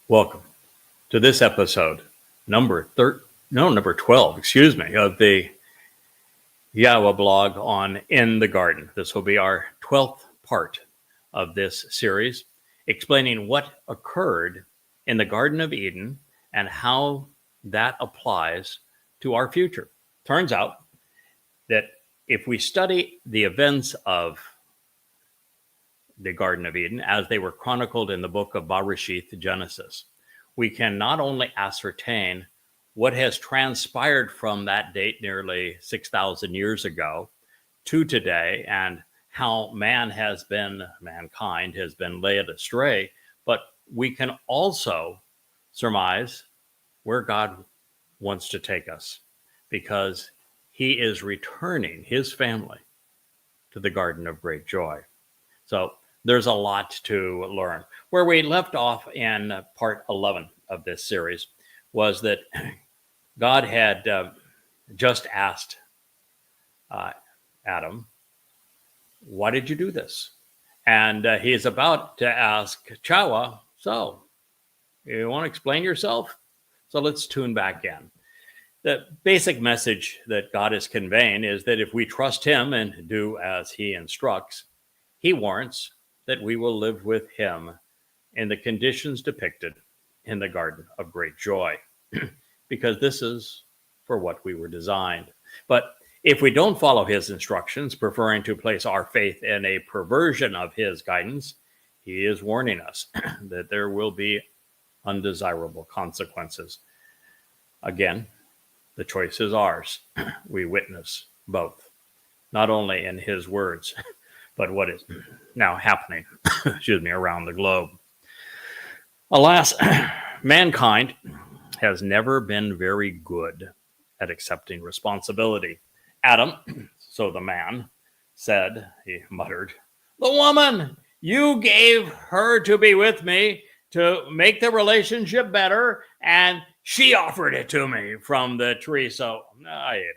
Welcome to this episode, number 12, of the YAHOWAH blog on In the Garden. This will be our 12th part of this series, explaining what occurred in the Garden of Eden and how that applies to our future. Turns out that if we study the events of the Garden of Eden as they were chronicled in the book of Bereshith, Genesis, we can not only ascertain what has transpired from that date nearly 6,000 years ago to today and how mankind has been led astray, but we can also surmise where God wants to take us, because he is returning his family to the Garden of Great Joy. So there's a lot to learn. Where we left off in part 11 of this series was that God had just asked Adam, why did you do this? And he is about to ask Towrah, so you want to explain yourself? So let's tune back in. The basic message that God is conveying is that if we trust him and do as he instructs, he warrants that we will live with him in the conditions depicted in the Garden of Great Joy, because this is for what we were designed. But if we don't follow his instructions, preferring to place our faith in a perversion of his guidance, he is warning us that there will be undesirable consequences. Again, the choice is ours. We witness both, not only in his words, but what is now happening, around the globe. Alas, mankind has never been very good at accepting responsibility. Adam, so the man, said, he muttered, "The woman, you gave her to be with me to make the relationship better, and she offered it to me from the tree, so I ate it."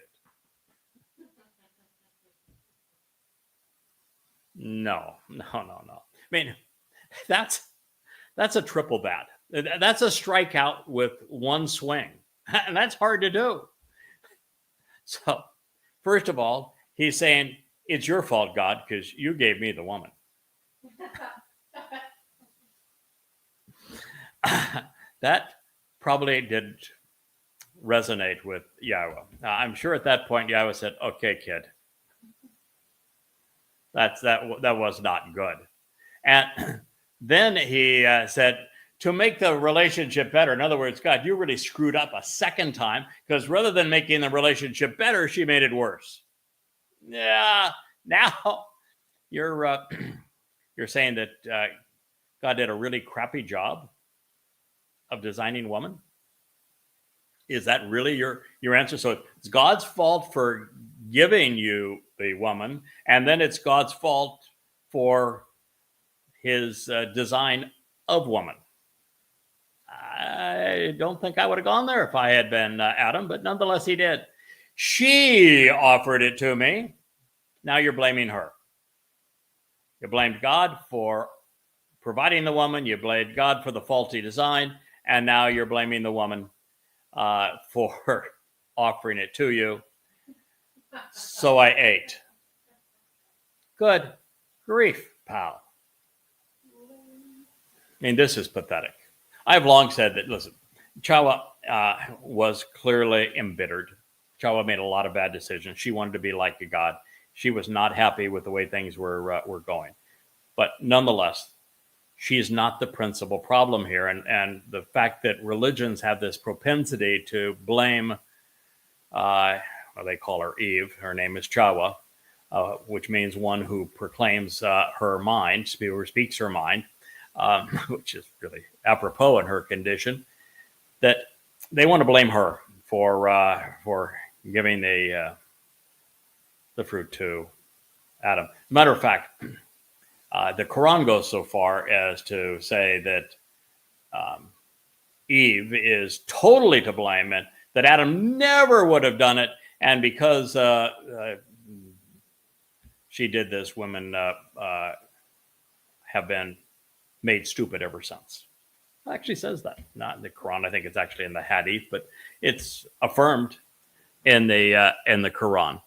No. I mean, that's a triple bat. That's a strikeout with one swing. And that's hard to do. So, first of all, he's saying, it's your fault, God, because you gave me the woman. That probably didn't resonate with YAHOWAH. I'm sure at that point, YAHOWAH said, okay, kid. That was not good. And then he said, to make the relationship better. In other words, God, you really screwed up a second time, because rather than making the relationship better, she made it worse. Yeah, now you're saying that God did a really crappy job of designing woman? Is that really your answer? So it's God's fault for giving you the woman, and then it's God's fault for his design of woman. I don't think I would have gone there if I had been Adam, but nonetheless he did. She offered it to me. Now you're blaming her. You blamed God for providing the woman. You blamed God for the faulty design. And now you're blaming the woman for offering it to you. So I ate. Good grief, pal. I mean, this is pathetic. I've long said that, listen, Towrah was clearly embittered. Towrah made a lot of bad decisions. She wanted to be like a god. She was not happy with the way things were going. But nonetheless, she's not the principal problem here. And the fact that religions have this propensity to blame, they call her Eve. Her name is Towrah, which means one who proclaims her mind, or speaks her mind, which is really apropos in her condition, that they want to blame her for giving the fruit to Adam. As a matter of fact, the Quran goes so far as to say that Eve is totally to blame, and that Adam never would have done it, and because she did this, women have been made stupid ever since. actually says that. Not in the Quran. I think it's actually in the Hadith, but it's affirmed in the Quran.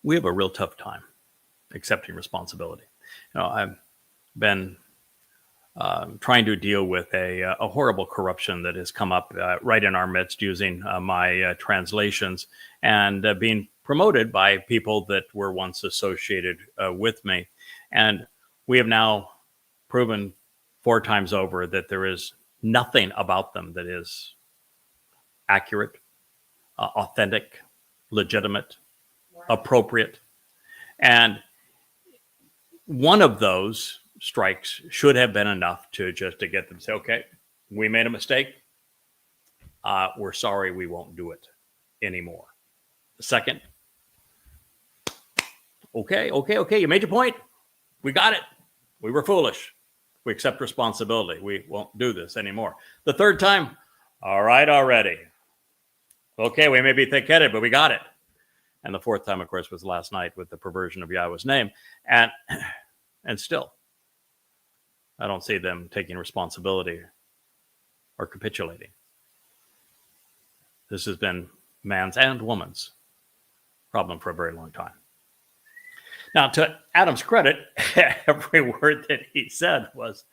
We have a real tough time accepting responsibility. I've been trying to deal with a horrible corruption that has come up right in our midst using my translations and being promoted by people that were once associated with me. And we have now proven 4 times over that there is nothing about them that is accurate, authentic, legitimate, appropriate. And one of those strikes should have been enough to get them to say, okay, we made a mistake. We're sorry, we won't do it anymore. Second, okay, you made your point. We got it. We were foolish. We accept responsibility. We won't do this anymore. The third time, all right already. Okay, we may be thick-headed, but we got it. And the fourth time, of course, was last night with the perversion of Yahweh's name. And still, I don't see them taking responsibility or capitulating. This has been man's and woman's problem for a very long time. Now, to Adam's credit, every word that he said was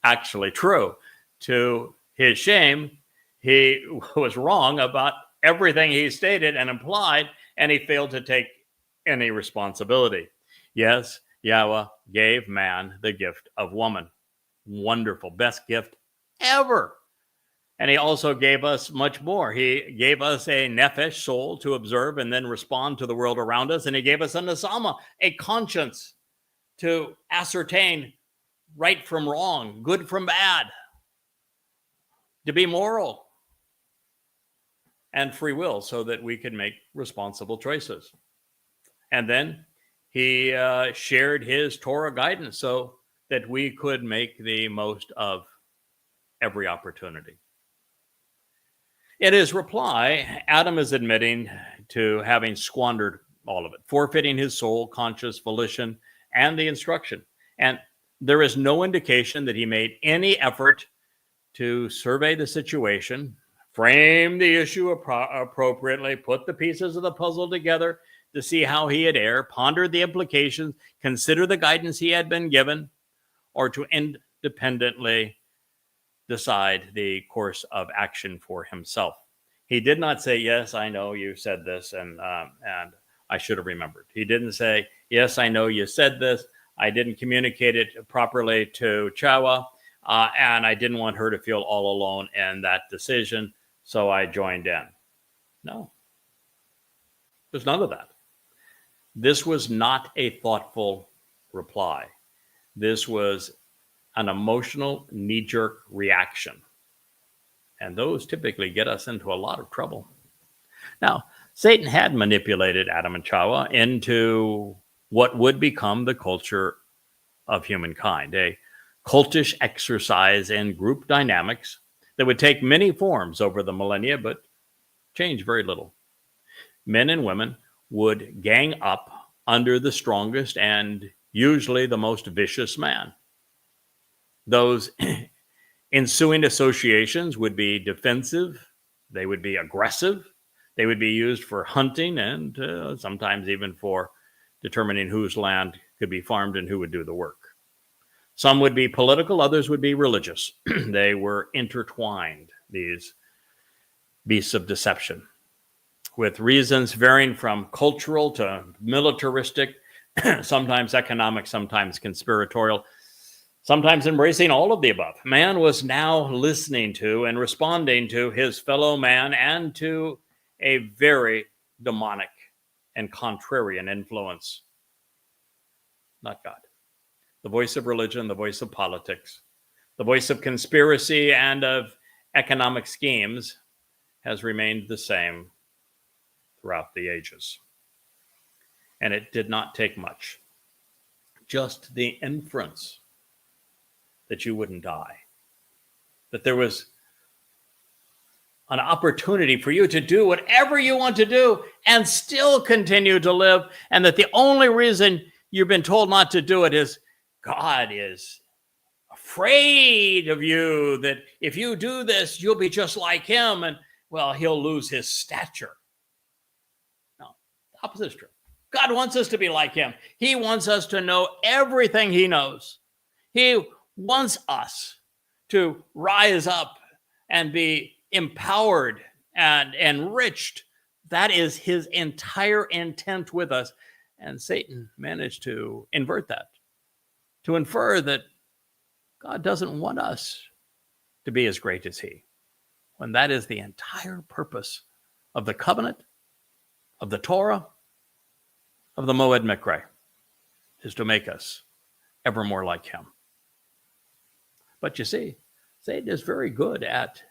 actually true. To his shame, he was wrong about everything he stated and implied, and he failed to take any responsibility. Yes, Yahweh gave man the gift of woman. Wonderful, best gift ever. And he also gave us much more. He gave us a nephesh, soul, to observe and then respond to the world around us. And he gave us a nesama, a conscience, to ascertain right from wrong, good from bad, to be moral, and free will so that we can make responsible choices. And then he shared his Torah guidance so that we could make the most of every opportunity. In his reply, Adam is admitting to having squandered all of it, forfeiting his soul, conscious, volition, and the instruction. And there is no indication that he made any effort to survey the situation, frame the issue appropriately, put the pieces of the puzzle together to see how he had erred, pondered the implications, consider the guidance he had been given, or to independently decide the course of action for himself. He did not say, yes, I know you said this, and I should have remembered. He didn't say, yes, I know you said this. I didn't communicate it properly to Towrah, and I didn't want her to feel all alone in that decision, so I joined in. No. There's none of that. This was not a thoughtful reply. This was an emotional knee-jerk reaction. And those typically get us into a lot of trouble. Now, Satan had manipulated Adam and Towrah into what would become the culture of humankind, a cultish exercise in group dynamics that would take many forms over the millennia, but change very little. Men and women would gang up under the strongest and usually the most vicious man. Those ensuing associations would be defensive, they would be aggressive, they would be used for hunting and sometimes even for determining whose land could be farmed and who would do the work. Some would be political, others would be religious. They were intertwined, these beasts of deception, with reasons varying from cultural to militaristic, sometimes economic, sometimes conspiratorial, sometimes embracing all of the above. Man was now listening to and responding to his fellow man and to a very demonic and contrarian influence. Not God. The voice of religion, the voice of politics, the voice of conspiracy and of economic schemes has remained the same throughout the ages. And it did not take much. Just the inference that you wouldn't die, that there was an opportunity for you to do whatever you want to do and still continue to live, and that the only reason you've been told not to do it is God is afraid of you, that if you do this, you'll be just like him, and, well, he'll lose his stature. No, the opposite is true. God wants us to be like him. He wants us to know everything he knows. He wants us to rise up and be empowered and enriched. That is his entire intent with us. And Satan managed to invert that, to infer that God doesn't want us to be as great as he, when that is the entire purpose of the covenant, of the Torah, of the Moed Mikre, is to make us ever more like him. But you see, Satan is very good at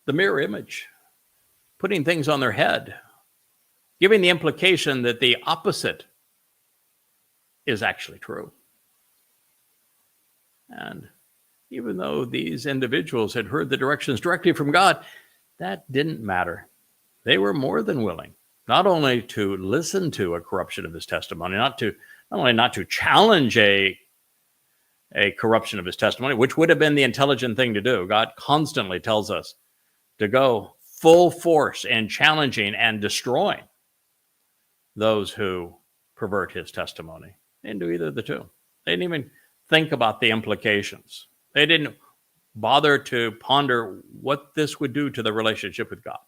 the mirror image, putting things on their head, giving the implication that the opposite is actually true. And even though these individuals had heard the directions directly from God, that didn't matter. They were more than willing, not only to listen to a corruption of his testimony, not only not to challenge a corruption of his testimony, which would have been the intelligent thing to do. God constantly tells us to go full force in challenging and destroying those who pervert his testimony. They didn't do either of the two. They didn't even think about the implications. They didn't bother to ponder what this would do to the relationship with God.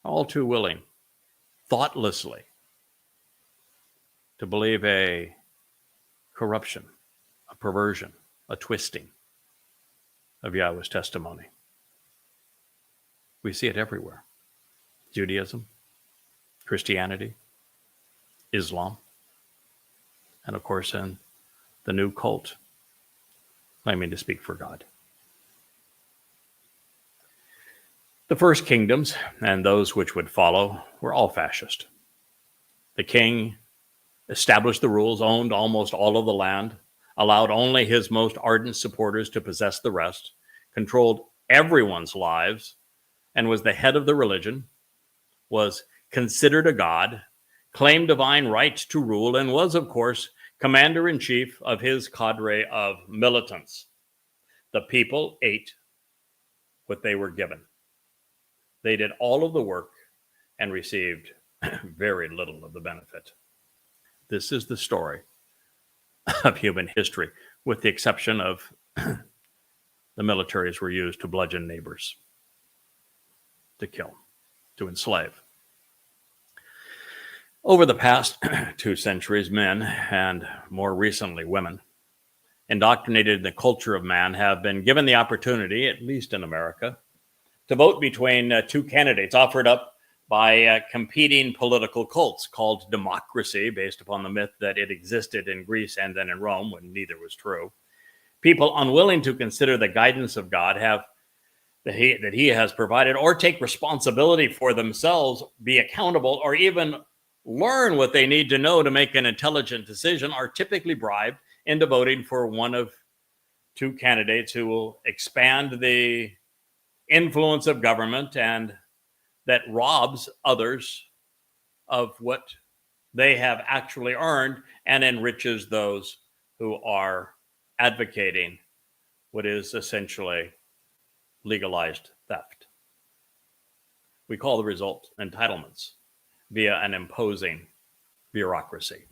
All too willing, thoughtlessly, to believe a corruption, a perversion, a twisting of Yahweh's testimony. We see it everywhere. Judaism, Christianity, Islam, and of course in the new cult claiming to speak for God. The first kingdoms and those which would follow were all fascist. The king established the rules, owned almost all of the land, allowed only his most ardent supporters to possess the rest, controlled everyone's lives, and was the head of the religion, was considered a god, claimed divine right to rule, and was, of course, commander-in-chief of his cadre of militants. The people ate what they were given. They did all of the work and received very little of the benefit. This is the story of human history, with the exception of the militaries were used to bludgeon neighbors, to kill, to enslave. Over the past 2 centuries, men, and more recently women, indoctrinated in the culture of man, have been given the opportunity, at least in America, to vote between 2 candidates offered up by competing political cults called democracy, based upon the myth that it existed in Greece and then in Rome, when neither was true. People unwilling to consider the guidance of God that he has provided, or take responsibility for themselves, be accountable, or even learn what they need to know to make an intelligent decision, are typically bribed into voting for one of 2 candidates who will expand the influence of government and that robs others of what they have actually earned and enriches those who are advocating what is essentially legalized theft. We call the result entitlements via an imposing bureaucracy.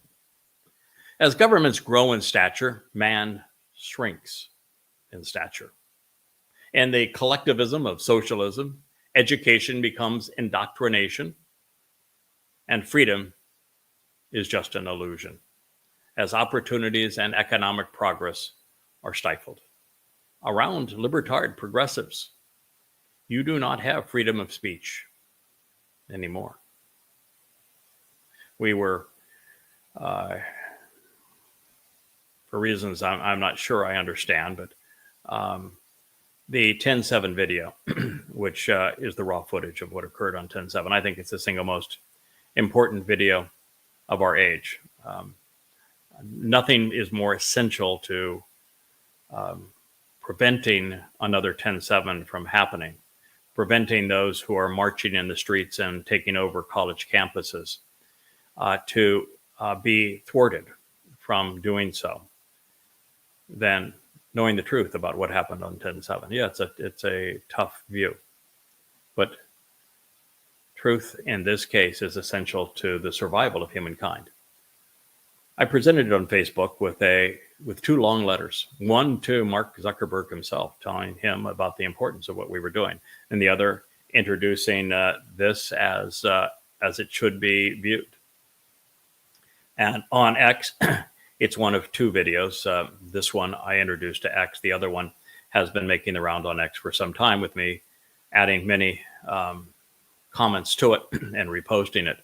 As governments grow in stature, man shrinks in stature. In the collectivism of socialism, education becomes indoctrination, and freedom is just an illusion, as opportunities and economic progress are stifled. Around libertard progressives, you do not have freedom of speech anymore. We were, for reasons I'm not sure I understand, but the 10/7 video, which is the raw footage of what occurred on 10/7, I think it's the single most important video of our age. Nothing is more essential to preventing another 10/7 from happening, preventing those who are marching in the streets and taking over college campuses to be thwarted from doing so. than knowing the truth about what happened on 10/7. Yeah, it's a tough view, but truth in this case is essential to the survival of humankind. I presented it on Facebook with two long letters, one to Mark Zuckerberg himself, telling him about the importance of what we were doing, and the other introducing this as it should be viewed. And on X, it's one of two videos. This one I introduced to X. The other one has been making the round on X for some time, with me adding many comments to it and reposting it.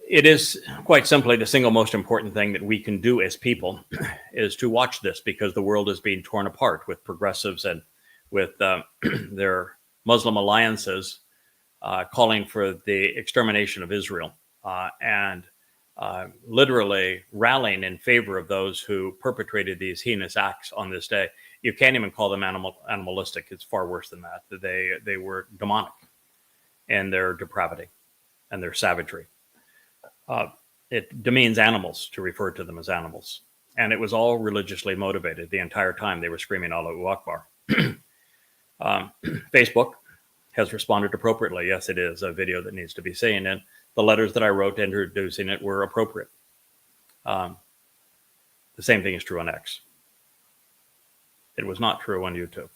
It is quite simply the single most important thing that we can do as people is to watch this, because the world is being torn apart with progressives and with their Muslim alliances calling for the extermination of Israel and literally rallying in favor of those who perpetrated these heinous acts on this day. You can't even call them animalistic. It's far worse than that. They were demonic in their depravity and their savagery. It demeans animals to refer to them as animals. And it was all religiously motivated. The entire time they were screaming Allahu Akbar. Facebook has responded appropriately. Yes, it is a video that needs to be seen. And the letters that I wrote introducing it were appropriate. The same thing is true on X. It was not true on YouTube.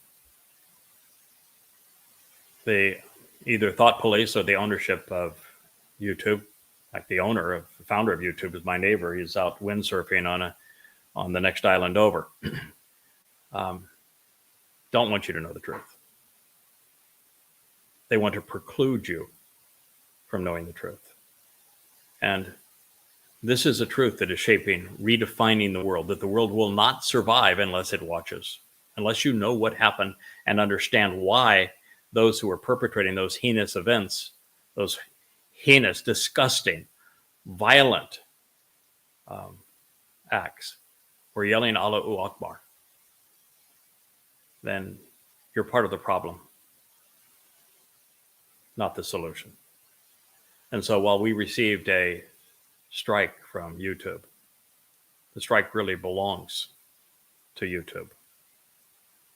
The either thought police or the ownership of YouTube, like the founder of YouTube is my neighbor. He's out windsurfing on the next island over. Don't want you to know the truth. They want to preclude you from knowing the truth. And this is a truth that is redefining the world, that the world will not survive unless it watches, unless you know what happened and understand why those who are perpetrating those heinous events, those heinous, disgusting, violent acts, were yelling Allahu Akbar, then you're part of the problem, not the solution. And so while we received a strike from YouTube, the strike really belongs to YouTube.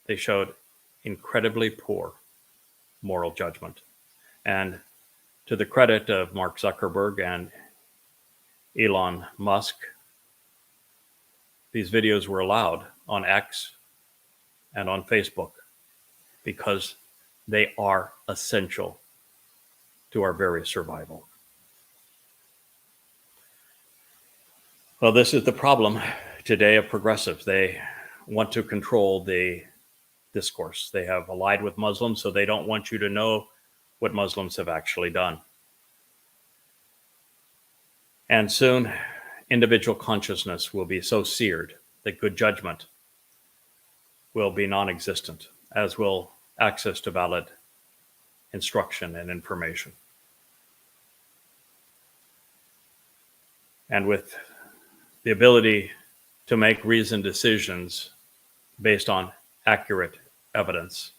They showed incredibly poor moral judgment. And to the credit of Mark Zuckerberg and Elon Musk, these videos were allowed on X and on Facebook because they are essential to our very survival. Well, this is the problem today of progressives. They want to control the discourse. They have allied with Muslims, so they don't want you to know what Muslims have actually done. And soon, individual consciousness will be so seared that good judgment will be non-existent, as will access to valid instruction and information. And with the ability to make reasoned decisions based on accurate evidence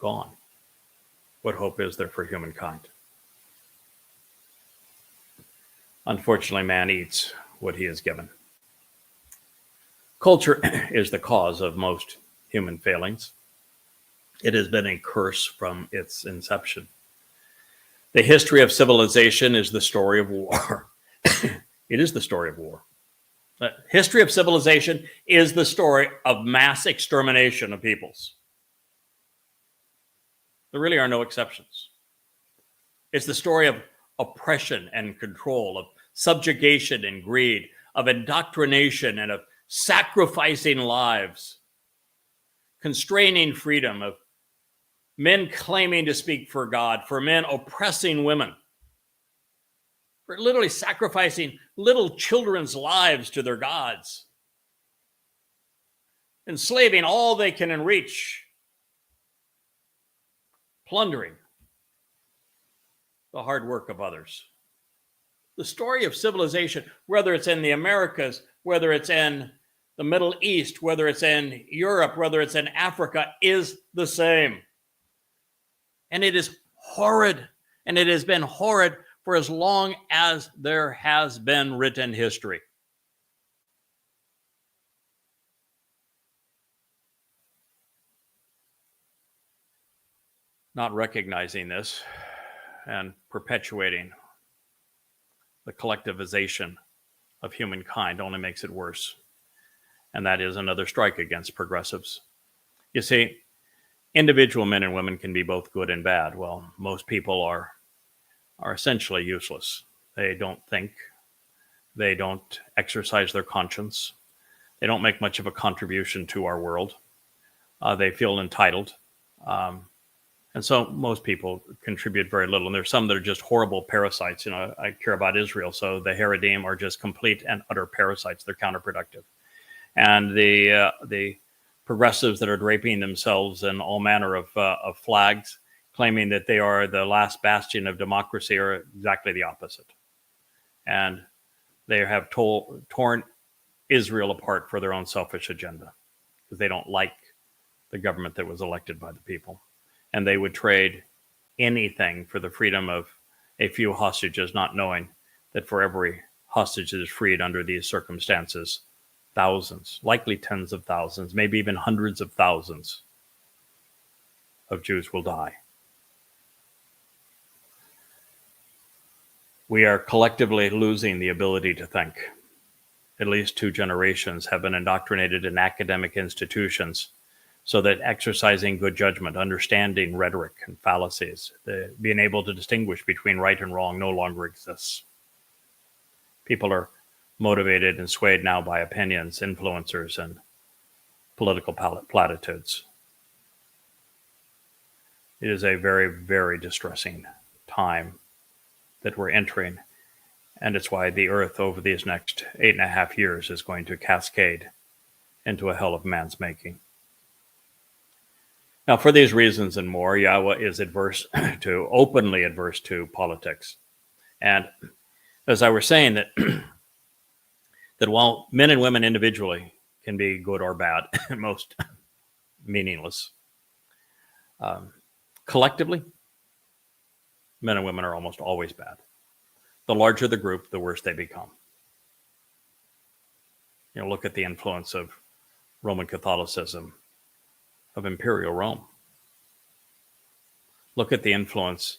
gone, what hope is there for humankind? Unfortunately, man eats what he is given. Culture is the cause of most human failings. It has been a curse from its inception. The history of civilization is the story of war. It is the story of war. The history of civilization is the story of mass extermination of peoples. There really are no exceptions. It's the story of oppression and control, of subjugation and greed, of indoctrination and of sacrificing lives, constraining freedom, of men claiming to speak for God, for men oppressing women, for literally sacrificing little children's lives to their gods, enslaving all they can reach, plundering the hard work of others. The story of civilization, whether it's in the Americas, whether it's in the Middle East, whether it's in Europe, whether it's in Africa, is the same. And it is horrid, and it has been horrid for as long as there has been written history. not recognizing this and perpetuating the collectivization of humankind only makes it worse. And that is another strike against progressives. You see, individual men and women can be both good and bad. Well, most people are essentially useless. They don't think. They don't exercise their conscience. They don't make much of a contribution to our world. They feel entitled. And so most people contribute very little. And there's some that are just horrible parasites. I care about Israel. So the Haredim are just complete and utter parasites. They're counterproductive. And the progressives that are draping themselves in all manner of flags, claiming that they are the last bastion of democracy, are exactly the opposite. And they have torn Israel apart for their own selfish agenda because they don't like the government that was elected by the people. And they would trade anything for the freedom of a few hostages, not knowing that for every hostage that is freed under these circumstances, thousands, likely tens of thousands, maybe even hundreds of thousands of Jews will die. We are collectively losing the ability to think. At least 2 generations have been indoctrinated in academic institutions so that exercising good judgment, understanding rhetoric and fallacies, being able to distinguish between right and wrong no longer exists. People are motivated and swayed now by opinions, influencers, and political platitudes. It is a very, very distressing time that we're entering, and it's why the earth over these next 8.5 years is going to cascade into a hell of man's making. Now, for these reasons and more, Yahowah is openly adverse to politics. And as I was saying, that while men and women individually can be good or bad, most meaningless, collectively, men and women are almost always bad. The larger the group, the worse they become. Look at the influence of Roman Catholicism, of Imperial Rome. Look at the influence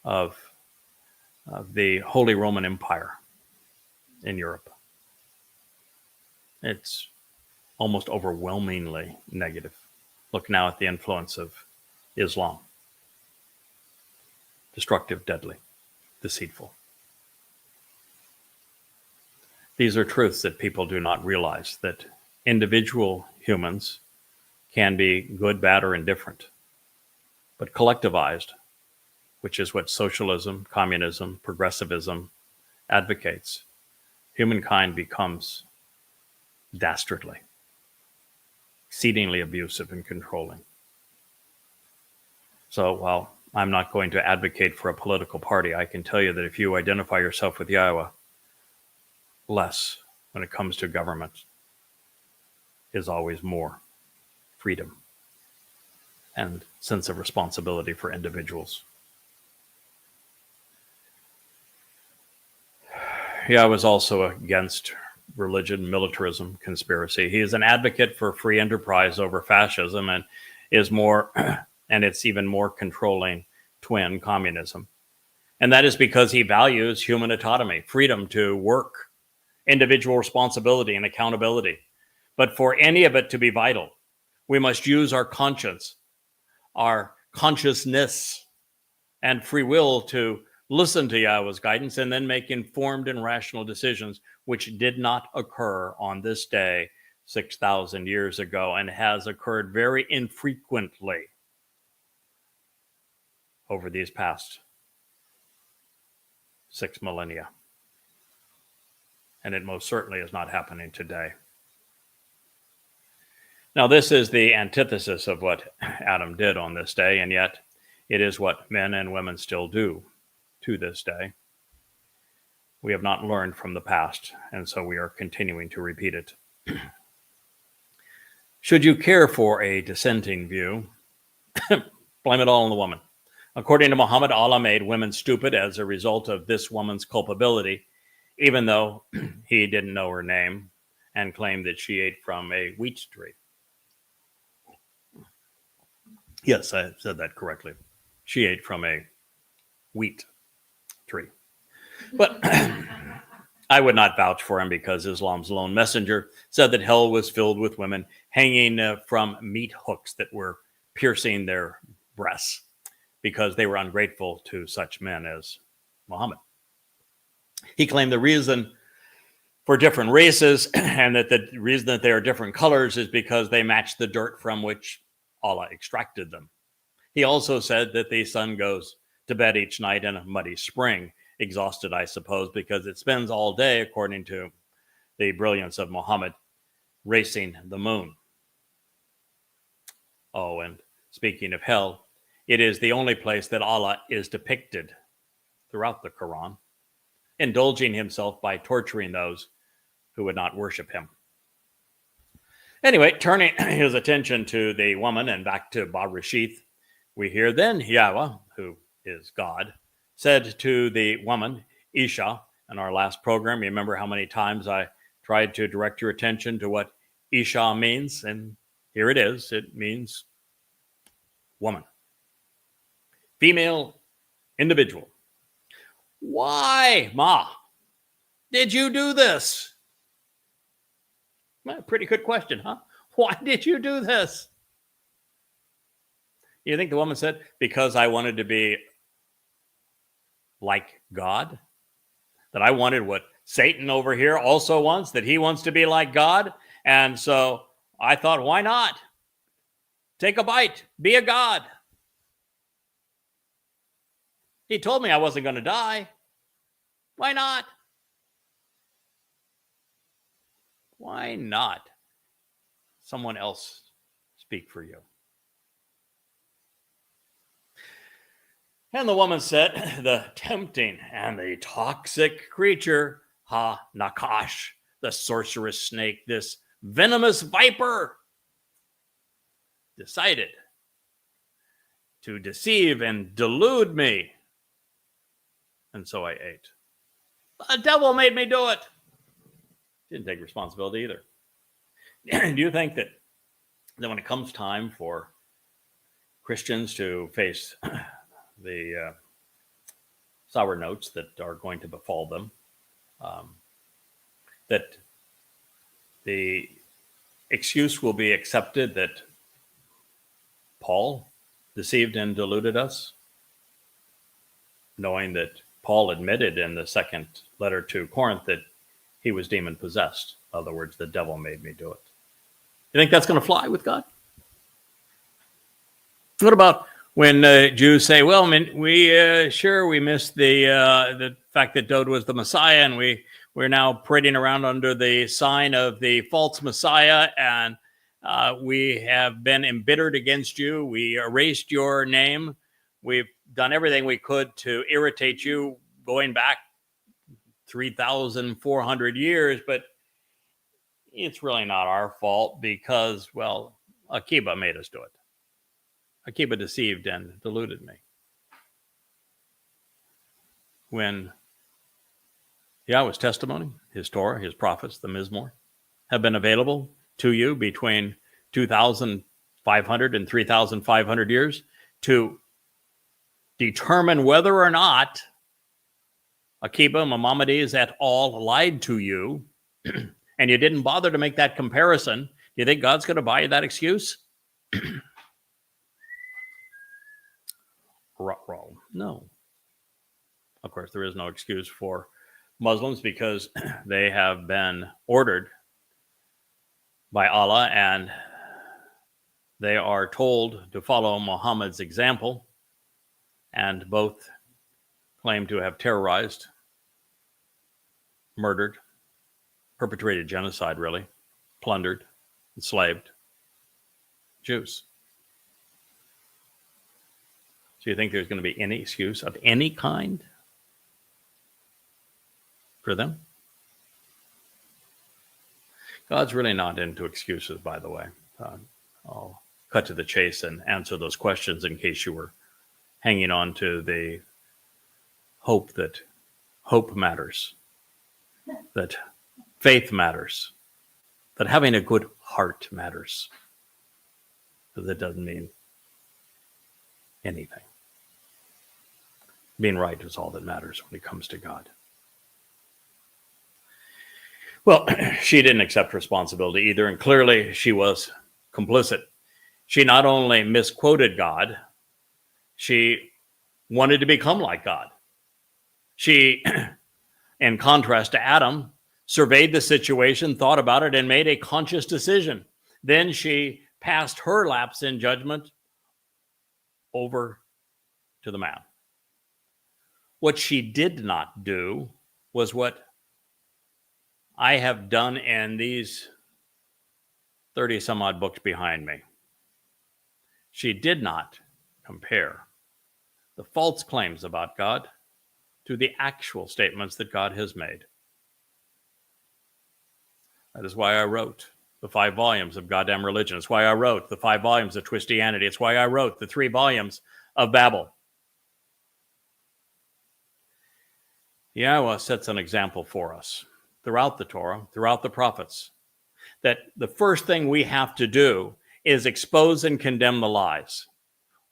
of the Holy Roman Empire in Europe. It's almost overwhelmingly negative. Look now at the influence of Islam. Destructive, deadly, deceitful. These are truths that people do not realize, that individual humans can be good, bad, or indifferent. But collectivized, which is what socialism, communism, progressivism advocates, humankind becomes dastardly, exceedingly abusive and controlling. So while I'm not going to advocate for a political party, I can tell you that if you identify yourself with Yahowah, less when it comes to government is always more. Freedom and sense of responsibility for individuals. Yahowah is also against religion, militarism, conspiracy. He is an advocate for free enterprise over fascism and it's even more controlling twin, communism. And that is because he values human autonomy, freedom to work, individual responsibility and accountability. But for any of it to be vital, we must use our conscience, our consciousness, and free will to listen to Yahowah's guidance and then make informed and rational decisions, which did not occur on this day 6,000 years ago and has occurred very infrequently over these past 6 millennia. And it most certainly is not happening today. Now, this is the antithesis of what Adam did on this day, and yet it is what men and women still do to this day. We have not learned from the past, and so we are continuing to repeat it. Should you care for a dissenting view, blame it all on the woman. According to Muhammad, Allah made women stupid as a result of this woman's culpability, even though he didn't know her name and claimed that she ate from a wheat tree. Yes, I said that correctly. she ate from a wheat tree. But I would not vouch for him because Islam's lone messenger said that hell was filled with women hanging from meat hooks that were piercing their breasts because they were ungrateful to such men as Muhammad. He claimed the reason for different races and that the reason that they are different colors is because they match the dirt from which Allah extracted them. He also said that the sun goes to bed each night in a muddy spring, exhausted, I suppose, because it spends all day, according to the brilliance of Muhammad, racing the moon. Oh, and speaking of hell, it is the only place that Allah is depicted throughout the Quran, indulging himself by torturing those who would not worship him. Anyway, turning his attention to the woman and back to Barashith, we hear then Yahweh, who is God, said to the woman, Isha, in our last program. Remember how many times I tried to direct your attention to what Isha means? And here it is. It means woman. Female individual. Why, Ma, did you do this? Well, pretty good question, huh? Why did you do this? You think the woman said, because I wanted to be like God? That I wanted what Satan over here also wants, that he wants to be like God? And so I thought, why not? Take a bite, be a God. He told me I wasn't going to die. Why not? Why not someone else speak for you? And the woman said, the tempting and the toxic creature, Nakash, the sorceress snake, this venomous viper, decided to deceive and delude me. And so I ate. The devil made me do it. Didn't take responsibility either. Do you think that when it comes time for Christians to face the sour notes that are going to befall them, that the excuse will be accepted that Paul deceived and deluded us, knowing that Paul admitted in the second letter to Corinth that he was demon possessed. In other words, the devil made me do it. You think that's going to fly with God? What about when Jews say, well, I mean, we missed the fact that Dode was the Messiah, and we're now parading around under the sign of the false Messiah, and we have been embittered against you. We erased your name. We've done everything we could to irritate you, going back 3,400 years, but it's really not our fault because, well, Akiba made us do it. Akiba deceived and deluded me. When Yahweh's testimony, his Torah, his prophets, the Mizmor, have been available to you between 2,500 and 3,500 years to determine whether or not Akiba, Maimonides et al. Lied to you, and you didn't bother to make that comparison, do you think God's going to buy you that excuse? No. Of course, there is no excuse for Muslims because they have been ordered by Allah and they are told to follow Muhammad's example, and both claim to have terrorized, murdered, perpetrated genocide, really, plundered, enslaved Jews. So you think there's going to be any excuse of any kind for them? God's really not into excuses, by the way. I'll cut to the chase and answer those questions in case you were hanging on to the hope that hope matters, that faith matters, that having a good heart matters. But that doesn't mean anything. Being right is all that matters when it comes to God. Well, she didn't accept responsibility either, and clearly she was complicit. She not only misquoted God, she wanted to become like God. She, in contrast to Adam, surveyed the situation, thought about it, and made a conscious decision. Then she passed her lapse in judgment over to the man. What she did not do was what I have done in these 30 some odd books behind me. She did not compare the false claims about God to the actual statements that God has made. That is why I wrote the 5 volumes of Goddamn Religion. It's why I wrote the 5 volumes of Twistianity. It's why I wrote the 3 volumes of Babel. Yahowah sets an example for us throughout the Torah, throughout the prophets, that the first thing we have to do is expose and condemn the lies.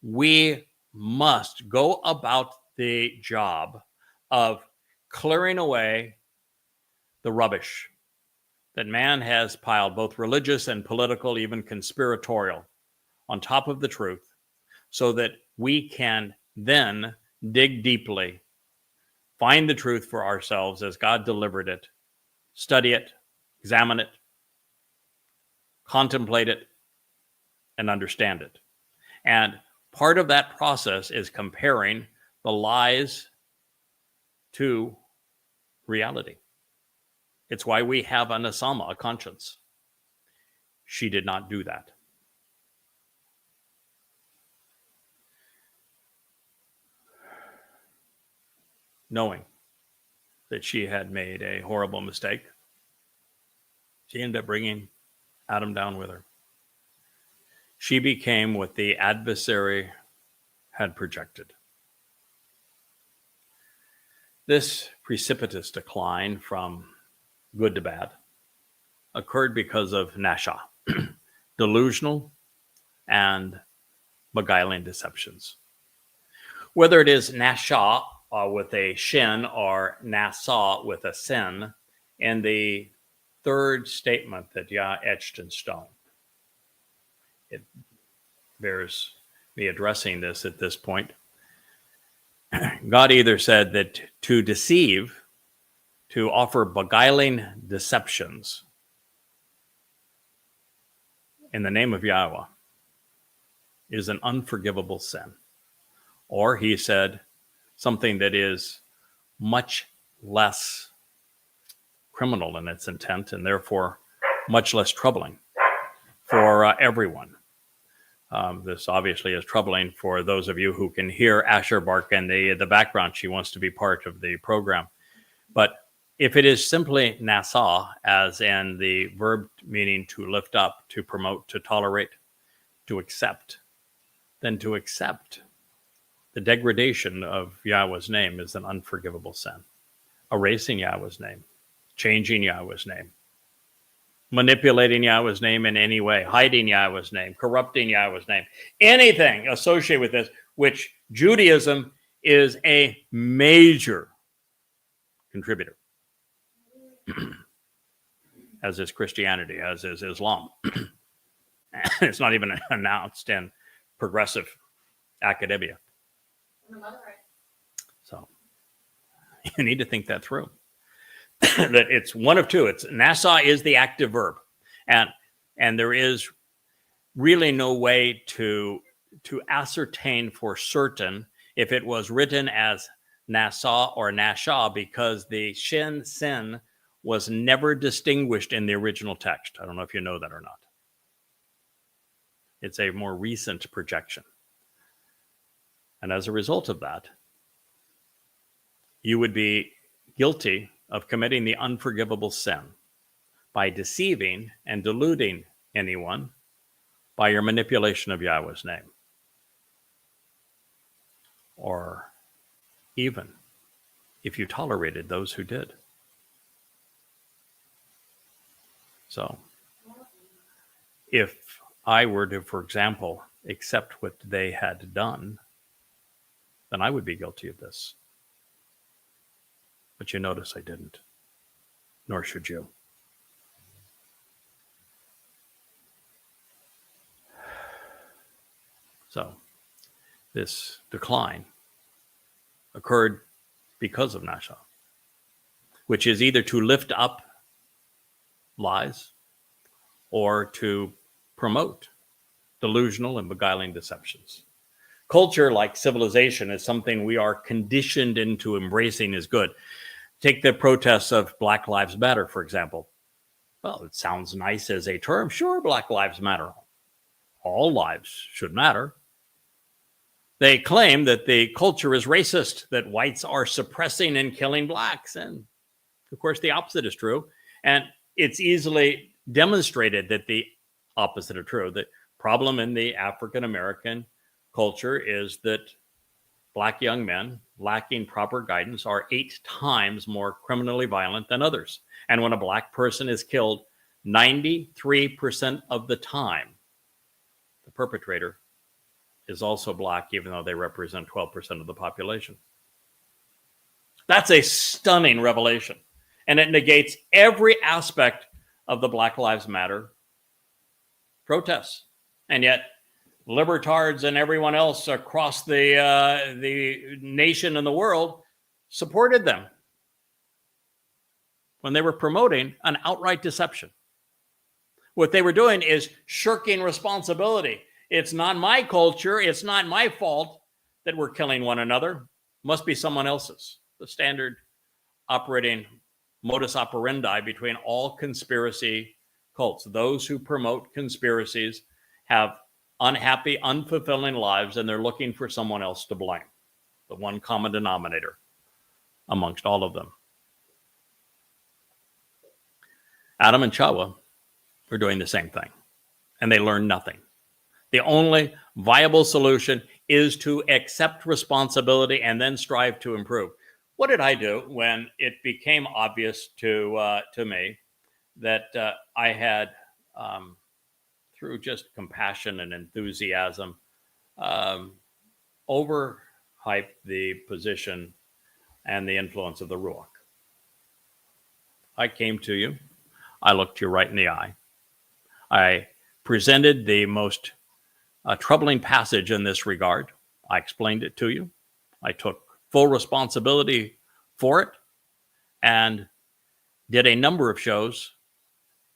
We must go about the job of clearing away the rubbish that man has piled, both religious and political, even conspiratorial, on top of the truth, so that we can then dig deeply, find the truth for ourselves as God delivered it, study it, examine it, contemplate it, and understand it. And part of that process is comparing the lies to reality. It's why we have an asama, a conscience. She did not do that. Knowing that she had made a horrible mistake, she ended up bringing Adam down with her. She became what the adversary had projected. This precipitous decline from good to bad occurred because of nasha, delusional and beguiling deceptions. Whether it is nasha with a shin or nasa with a sin, in the third statement that Yah etched in stone, it bears me addressing this at this point. God either said that to deceive, to offer beguiling deceptions in the name of Yahowah is an unforgivable sin. Or he said something that is much less criminal in its intent and therefore much less troubling for everyone. This obviously is troubling for those of you who can hear Asher bark in the background. She wants to be part of the program. But if it is simply nasa, as in the verb meaning to lift up, to promote, to tolerate, to accept, then to accept the degradation of Yahweh's name is an unforgivable sin. Erasing Yahweh's name, changing Yahweh's name, manipulating Yahweh's name in any way, hiding Yahweh's name, corrupting Yahweh's name, anything associated with this, which Judaism is a major contributor, as is Christianity, as is Islam. It's not even announced in progressive academia. So you need to think that through. That it's one of two. It's nasa is the active verb, and there is really no way to ascertain for certain if it was written as nasa or nasha, because the shin sin was never distinguished in the original text. I don't know if you know that or not. It's a more recent projection, and as a result of that, you would be guilty of committing the unforgivable sin by deceiving and deluding anyone by your manipulation of Yahweh's name. Or even if you tolerated those who did. So, if I were to, for example, accept what they had done, then I would be guilty of this. But you notice I didn't, nor should you. So this decline occurred because of Nasha, which is either to lift up lies or to promote delusional and beguiling deceptions. Culture, like civilization, is something we are conditioned into embracing as good. Take the protests of Black Lives Matter, for example. Well, it sounds nice as a term. Sure, Black Lives Matter. All lives should matter. They claim that the culture is racist, that whites are suppressing and killing blacks. And of course, the opposite is true. And it's easily demonstrated that the opposite is true. The problem in the African-American culture is that Black young men lacking proper guidance are 8 times more criminally violent than others. And when a Black person is killed, 93% of the time, the perpetrator is also Black, even though they represent 12% of the population. That's a stunning revelation. And it negates every aspect of the Black Lives Matter protests. And yet, libertards and everyone else across the nation and the world supported them when they were promoting an outright deception. What they were doing is shirking responsibility. It's not my culture. It's not my fault that we're killing one another. Must be someone else's. The standard operating modus operandi between all conspiracy cults. Those who promote conspiracies have unhappy, unfulfilling lives, and they're looking for someone else to blame. The one common denominator amongst all of them. Adam and Chawah were doing the same thing, and they learned nothing. The only viable solution is to accept responsibility and then strive to improve. What did I do when it became obvious to me that I had, through just compassion and enthusiasm, overhyped the position and the influence of the Ruach? I came to you. I looked you right in the eye. I presented the most troubling passage in this regard. I explained it to you. I took full responsibility for it and did a number of shows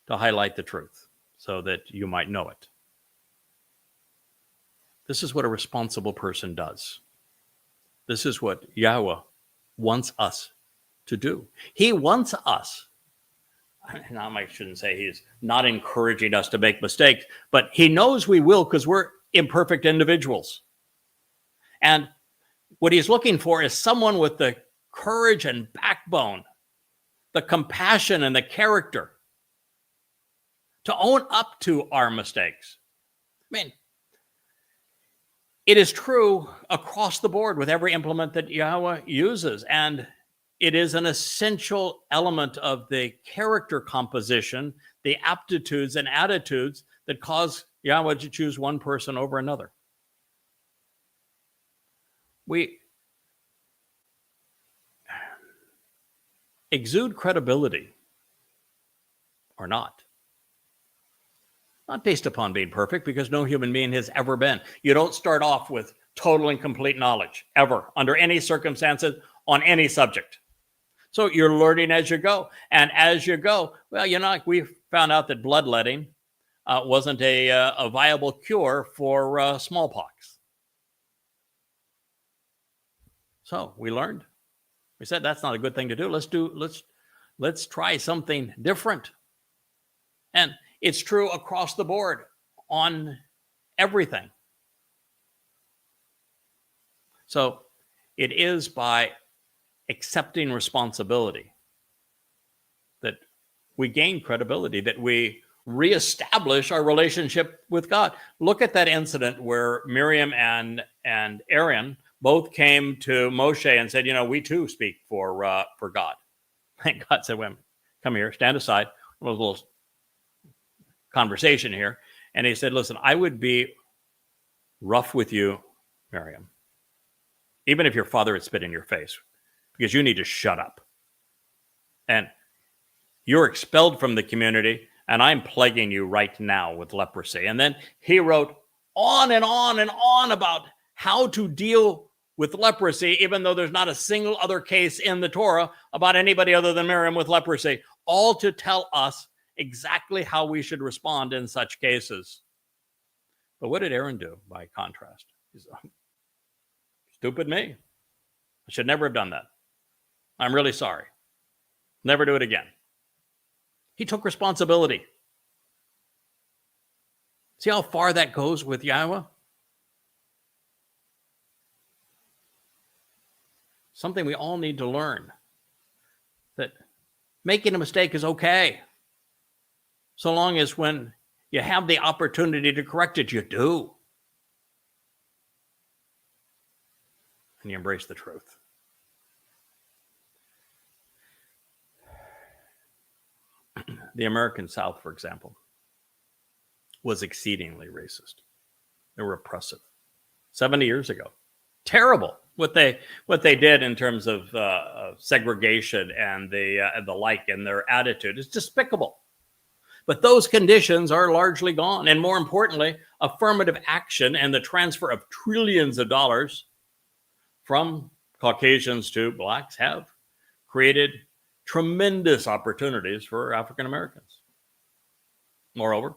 to highlight the truth so that you might know it. This is what a responsible person does. This is what Yahweh wants us to do. He wants us. Now, I shouldn't say he's not encouraging us to make mistakes, but he knows we will because we're imperfect individuals. And what he's looking for is someone with the courage and backbone, the compassion and the character to own up to our mistakes. I mean, it is true across the board with every implement that Yahweh uses, and it is an essential element of the character composition, the aptitudes and attitudes that cause Yahweh to choose one person over another. We exude credibility or not based upon being perfect, because no human being has ever been. You don't start off with total and complete knowledge, ever, under any circumstances, on any subject. So you're learning as you go. And as you go, well, we found out that bloodletting wasn't a viable cure for smallpox. So we learned. We said that's not a good thing to do. Let's try something different. And it's true across the board on everything. So it is by accepting responsibility that we gain credibility, that we reestablish our relationship with God. Look at that incident where Miriam and Aaron both came to Moshe and said, we too speak for God. And God said, well, come here, stand aside. A little conversation here. And he said, listen, I would be rough with you, Miriam, even if your father had spit in your face, because you need to shut up. And you're expelled from the community, and I'm plaguing you right now with leprosy. And then he wrote on and on and on about how to deal with leprosy, even though there's not a single other case in the Torah about anybody other than Miriam with leprosy, all to tell us exactly how we should respond in such cases. But what did Aaron do by contrast? He's stupid me. I should never have done that. I'm really sorry. Never do it again. He took responsibility. See how far that goes with Yahowah? Something we all need to learn. That making a mistake is okay. So long as when you have the opportunity to correct it, you do. And you embrace the truth. The American South, for example, was exceedingly racist. They were oppressive. 70 years ago. Terrible what they did in terms of segregation and the like, and their attitude is despicable. But those conditions are largely gone. And more importantly, affirmative action and the transfer of trillions of dollars from Caucasians to blacks have created tremendous opportunities for African Americans. Moreover,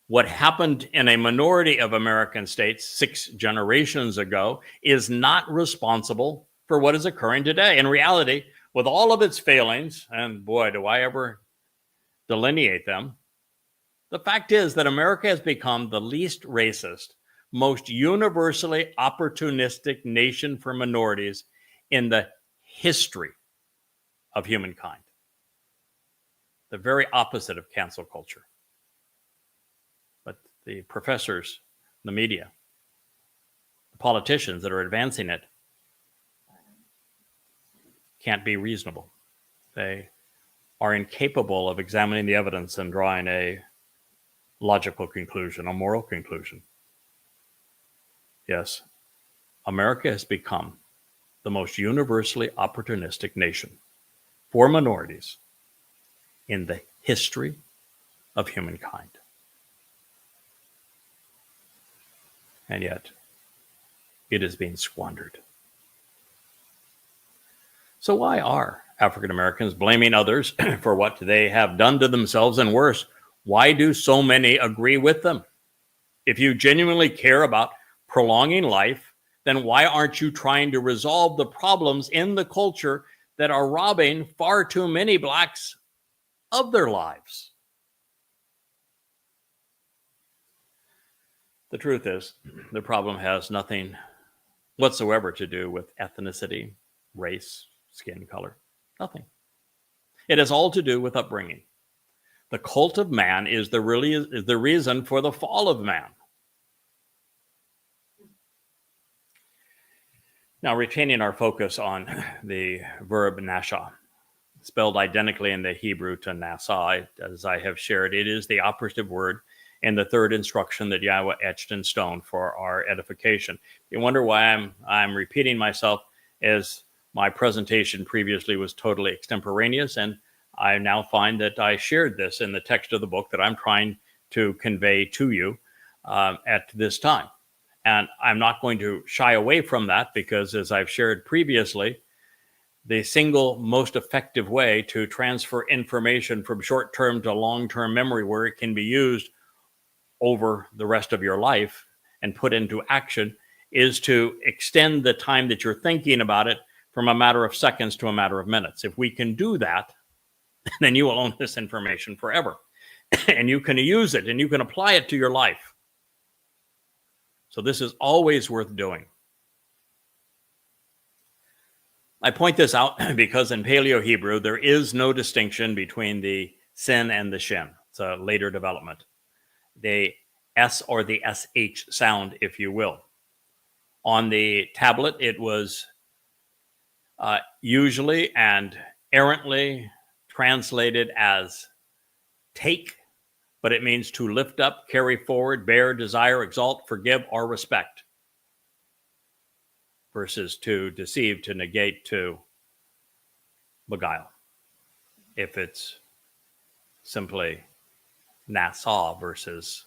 what happened in a minority of American states 6 generations ago is not responsible for what is occurring today. In reality, with all of its failings, and boy, do I ever delineate them, the fact is that America has become the least racist, most universally opportunistic nation for minorities in the history of humankind. The very opposite of cancel culture. But the professors, the media, the politicians that are advancing it can't be reasonable. They are incapable of examining the evidence and drawing a logical conclusion, a moral conclusion. Yes, America has become the most universally opportunistic nation for minorities in the history of humankind. And yet, it is being squandered. So why are African Americans blaming others for what they have done to themselves, and worse, why do so many agree with them? If you genuinely care about prolonging life, then why aren't you trying to resolve the problems in the culture that are robbing far too many blacks of their lives? The truth is, the problem has nothing whatsoever to do with ethnicity, race, skin color. Nothing. It has all to do with upbringing. The cult of man is the reason for the fall of man. Now, retaining our focus on the verb nasha, spelled identically in the Hebrew to nasa, as I have shared, it is the operative word in the third instruction that Yahowah etched in stone for our edification. You wonder why I'm repeating myself, as my presentation previously was totally extemporaneous, and I now find that I shared this in the text of the book that I'm trying to convey to you at this time. And I'm not going to shy away from that, because as I've shared previously, the single most effective way to transfer information from short-term to long-term memory, where it can be used over the rest of your life and put into action, is to extend the time that you're thinking about it from a matter of seconds to a matter of minutes. If we can do that, then you will own this information forever. And you can use it and you can apply it to your life. So this is always worth doing. I point this out because in Paleo Hebrew, there is no distinction between the sin and the shin. It's a later development. The S or the SH sound, if you will. On the tablet, it was usually and errantly translated as take, but it means to lift up, carry forward, bear, desire, exalt, forgive, or respect. versus to deceive, to negate, to beguile. If it's simply Nassau versus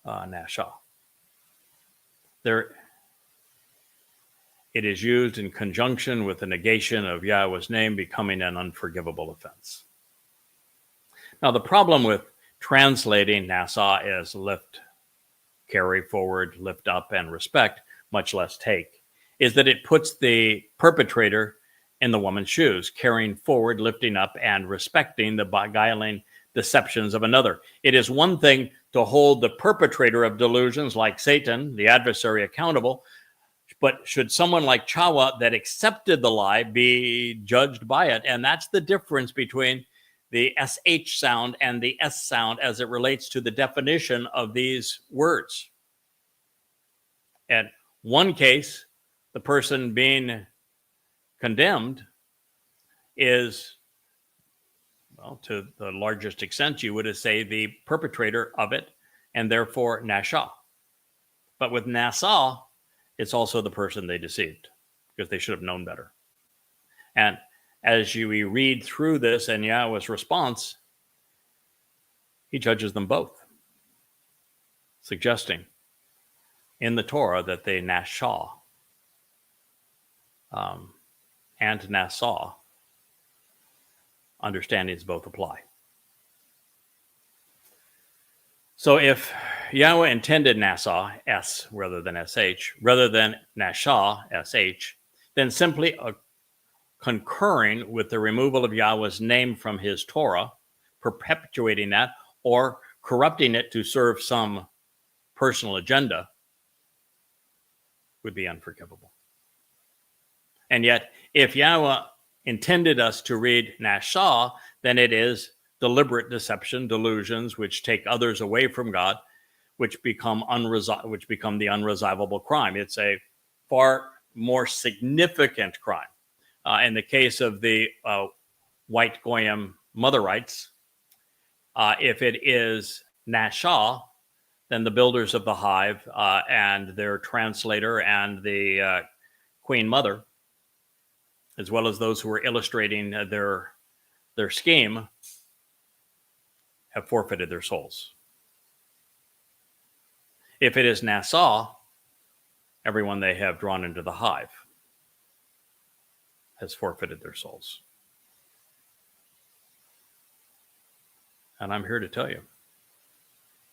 Nashah. There, it is used in conjunction with the negation of Yahweh's name becoming an unforgivable offense. Now, the problem with translating Nassau as lift, carry forward, lift up, and respect, much less take, is that it puts the perpetrator in the woman's shoes, carrying forward, lifting up, and respecting the beguiling deceptions of another. It is one thing to hold the perpetrator of delusions like Satan, the adversary, accountable, but should someone like Towrah that accepted the lie be judged by it? And that's the difference between the SH sound and the S sound as it relates to the definition of these words. In one case, the person being condemned is, well, to the largest extent, you would say the perpetrator of it, and therefore Nashah. But with Nassau, it's also the person they deceived, because they should have known better. And as we read through this and Yahweh's response, he judges them both, suggesting in the Torah that they Nashah and Nassau understandings both apply. So if Yahweh intended Nassau, S rather than SH, rather than Nashah, SH, then simply concurring with the removal of Yahweh's name from his Torah, perpetuating that, or corrupting it to serve some personal agenda would be unforgivable. And yet, if Yahweh intended us to read Nashah, then it is deliberate deception, delusions, which take others away from God, which become the unresolvable crime. It's a far more significant crime. In the case of the white Goyim mother rights, if it is Nashah, then the builders of the hive and their translator and the queen mother, as well as those who were illustrating their scheme, have forfeited their souls. If it is Nassau, everyone they have drawn into the hive has forfeited their souls. And I'm here to tell you,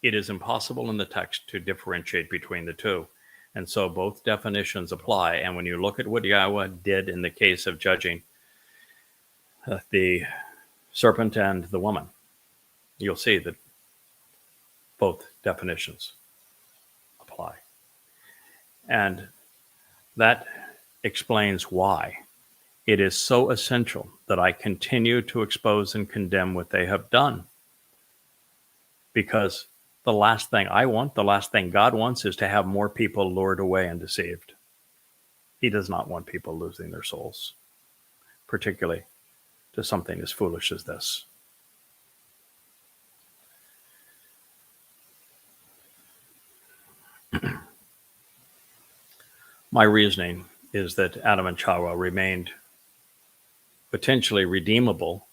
it is impossible in the text to differentiate between the two. And so both definitions apply. And when you look at what Yahweh did in the case of judging the serpent and the woman, you'll see that both definitions apply. And that explains why it is so essential that I continue to expose and condemn what they have done. Because the last thing I want, the last thing God wants, is to have more people lured away and deceived. He does not want people losing their souls, particularly to something as foolish as this. My reasoning is that Adam and Towrah remained potentially redeemable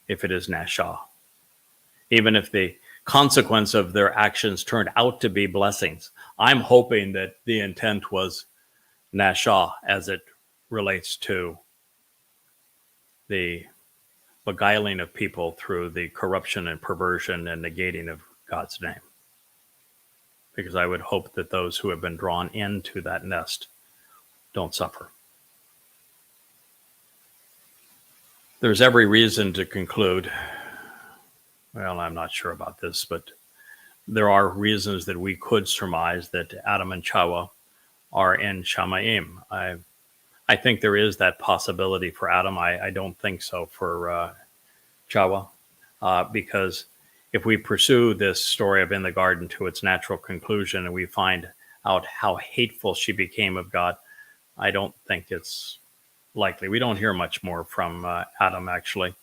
if it is Nashah. Even if the consequence of their actions turned out to be blessings, I'm hoping that the intent was Nashah as it relates to the beguiling of people through the corruption and perversion and negating of God's name. Because I would hope that those who have been drawn into that nest don't suffer. There's every reason to conclude, well, I'm not sure about this, but there are reasons that we could surmise that Adam and Towrah are in Shamayim. I think there is that possibility for Adam. I don't think so for Towrah, because if we pursue this story of in the garden to its natural conclusion and we find out how hateful she became of God, I don't think it's likely. We don't hear much more from Adam, actually.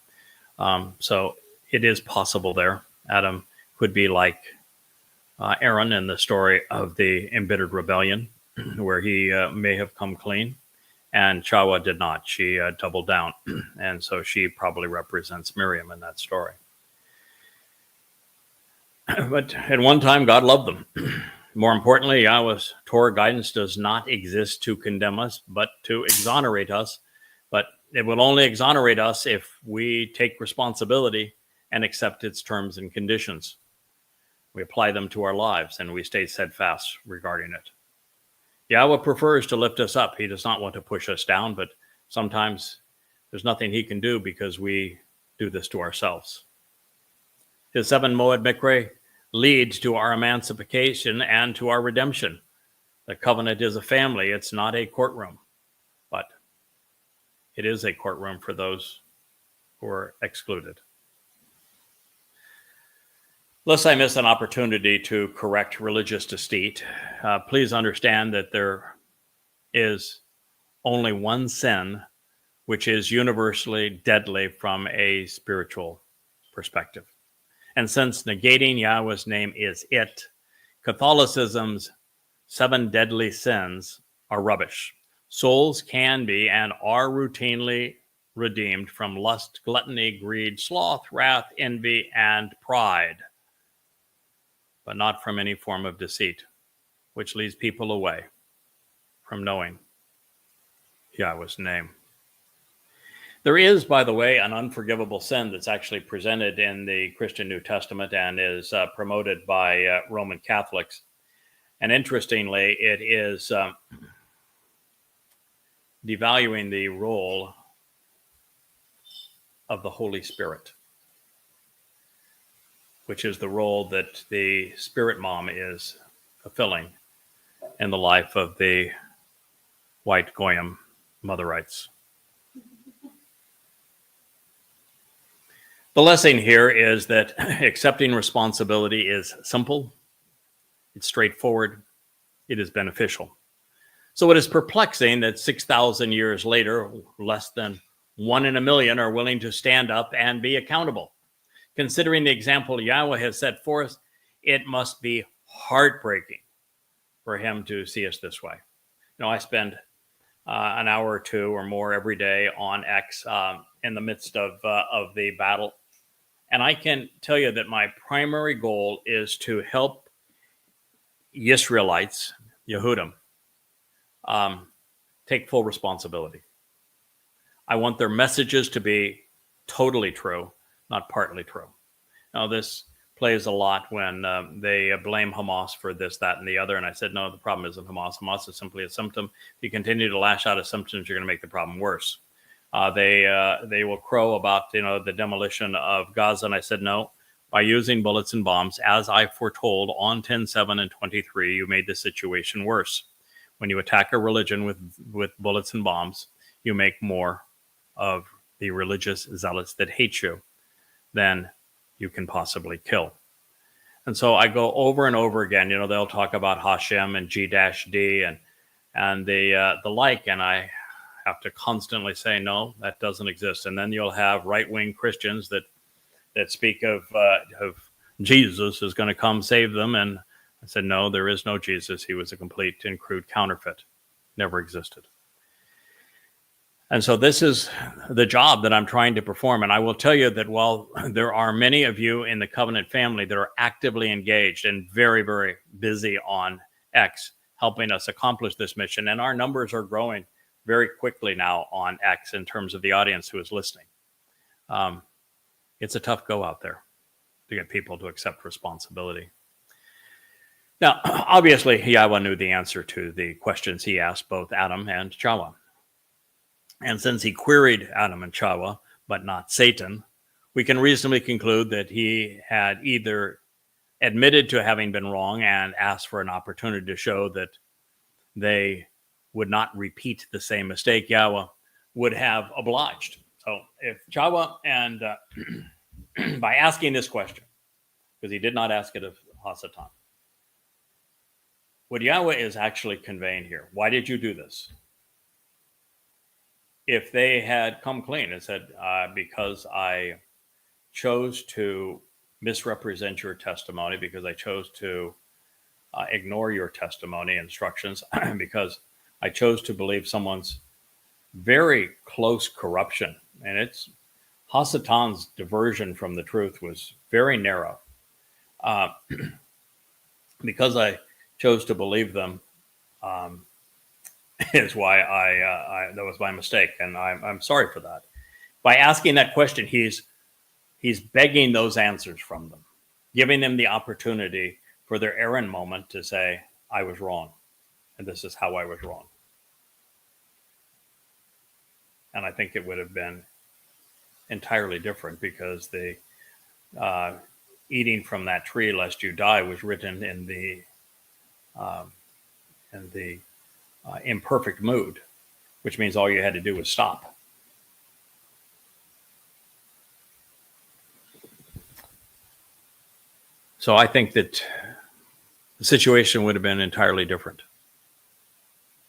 So it is possible there. Adam could be like Aaron in the story of the embittered rebellion, where he may have come clean, and Towrah did not. She doubled down, and so she probably represents Miriam in that story. But at one time, God loved them. More importantly, Yahweh's Torah guidance does not exist to condemn us, but to exonerate us. But it will only exonerate us if we take responsibility and accept its terms and conditions. We apply them to our lives, and we stay steadfast regarding it. Yahweh prefers to lift us up. He does not want to push us down, but sometimes there's nothing he can do because we do this to ourselves. His 7 Moed Mikre leads to our emancipation and to our redemption. The covenant is a family. It's not a courtroom, but it is a courtroom for those who are excluded. Lest I miss an opportunity to correct religious deceit, please understand that there is only one sin which is universally deadly from a spiritual perspective. And since negating Yahweh's name is it, Catholicism's 7 deadly sins are rubbish. Souls can be and are routinely redeemed from lust, gluttony, greed, sloth, wrath, envy, and pride, but not from any form of deceit, which leads people away from knowing Yahweh's name. There is, by the way, an unforgivable sin that's actually presented in the Christian New Testament and is promoted by Roman Catholics. And interestingly, it is devaluing the role of the Holy Spirit, which is the role that the Spirit Mom is fulfilling in the life of the white Goyim Motherites. The lesson here is that accepting responsibility is simple, it's straightforward, it is beneficial. So it is perplexing that 6,000 years later, less than 1 in a million are willing to stand up and be accountable. Considering the example Yahweh has set forth, it must be heartbreaking for him to see us this way. You know, I spend an hour or two or more every day on X in the midst of the battle. And I can tell you that my primary goal is to help Israelites, Yehudim, take full responsibility. I want their messages to be totally true, not partly true. Now, this plays a lot when they blame Hamas for this, that, and the other. And I said, no, the problem isn't Hamas. Hamas is simply a symptom. If you continue to lash out at symptoms, you're going to make the problem worse. They will crow about, the demolition of Gaza. And I said, no, by using bullets and bombs, as I foretold on 10/7 and 23, you made the situation worse. When you attack a religion with bullets and bombs, you make more of the religious zealots that hate you than you can possibly kill. And so I go over and over again. They'll talk about Hashem and G-D and the like, and I have to constantly say, no, that doesn't exist. And then you'll have right-wing Christians that speak of Jesus is going to come save them. And I said, no, there is no Jesus. He was a complete and crude counterfeit. Never existed. And so this is the job that I'm trying to perform. And I will tell you that while there are many of you in the covenant family that are actively engaged and very, very busy on X, helping us accomplish this mission, and our numbers are growing very quickly now on X in terms of the audience who is listening. It's a tough go out there to get people to accept responsibility. Now, obviously, Yahweh knew the answer to the questions he asked both Adam and Towrah. And since he queried Adam and Towrah, but not Satan, we can reasonably conclude that he had either admitted to having been wrong and asked for an opportunity to show that they would not repeat the same mistake, Yahweh would have obliged. So if Towrah and by asking this question, because he did not ask it of Hasatan, what Yahweh is actually conveying here, why did you do this? If they had come clean and said, because I chose to misrepresent your testimony, because I chose to ignore your testimony instructions because I chose to believe someone's very close corruption. And it's Hasatan's diversion from the truth was very narrow. Because I chose to believe them, is why that was my mistake, and I'm sorry for that. By asking that question, he's begging those answers from them, giving them the opportunity for their errand moment to say, I was wrong, and this is how I was wrong. And I think it would have been entirely different, because the eating from that tree lest you die was written in the imperfect mood, which means all you had to do was stop. So I think that the situation would have been entirely different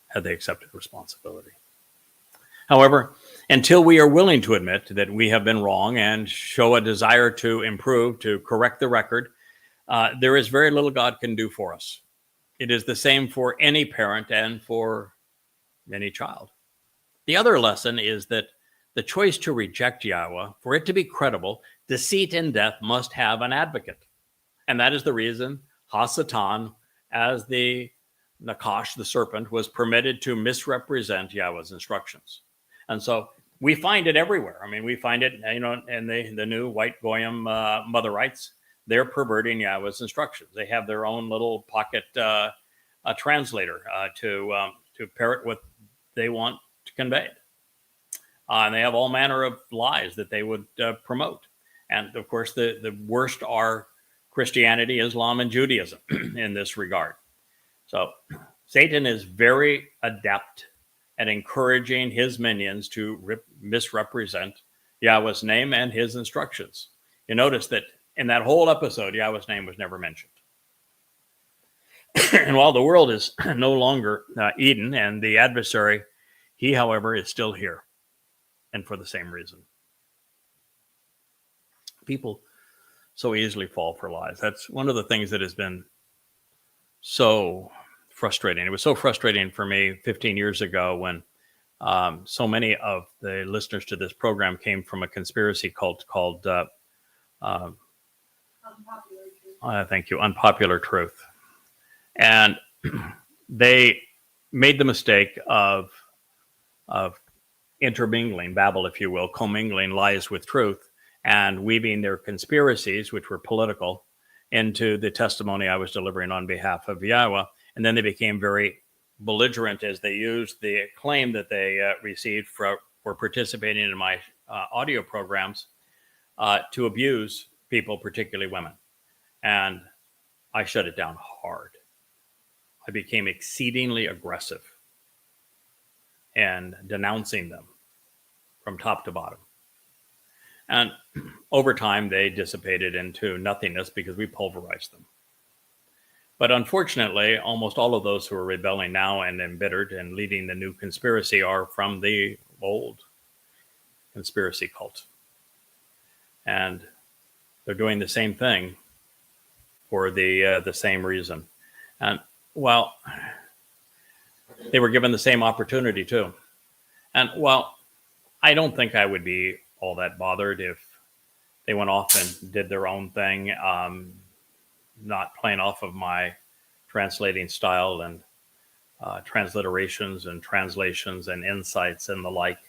had they accepted responsibility. However, until we are willing to admit that we have been wrong and show a desire to improve, to correct the record, there is very little God can do for us. It is the same for any parent and for any child. The other lesson is that the choice to reject Yahowah, for it to be credible, deceit and death must have an advocate. And that is the reason Hasatan, as the Nakash, the serpent, was permitted to misrepresent Yahowah's instructions. And so we find it everywhere. I mean, we find it, in the new white Goyim Motherites. They're perverting Yahowah's instructions. They have their own little pocket translator to parrot what they want to convey. And they have all manner of lies that they would promote. And of course, the worst are Christianity, Islam, and Judaism in this regard. So Satan is very adept at encouraging his minions to misrepresent Yahowah's name and his instructions. You notice that in that whole episode, Yahowah's name was never mentioned. And while the world is no longer Eden and the adversary, he, however, is still here, and for the same reason. People so easily fall for lies. That's one of the things that has been so frustrating. It was so frustrating for me 15 years ago when so many of the listeners to this program came from a conspiracy cult called Unpopular Truth. And they made the mistake of intermingling, Babel, if you will, commingling lies with truth and weaving their conspiracies, which were political, into the testimony I was delivering on behalf of Yahowah. And then they became very belligerent as they used the acclaim that they received for participating in my audio programs to abuse people, particularly women. And I shut it down hard. I became exceedingly aggressive and denouncing them from top to bottom. And over time, they dissipated into nothingness because we pulverized them. But unfortunately, almost all of those who are rebelling now and embittered and leading the new conspiracy are from the old conspiracy cult. And they're doing the same thing for the same reason. And well, they were given the same opportunity too. And well, I don't think I would be all that bothered if they went off and did their own thing, not playing off of my translating style and transliterations and translations and insights and the like.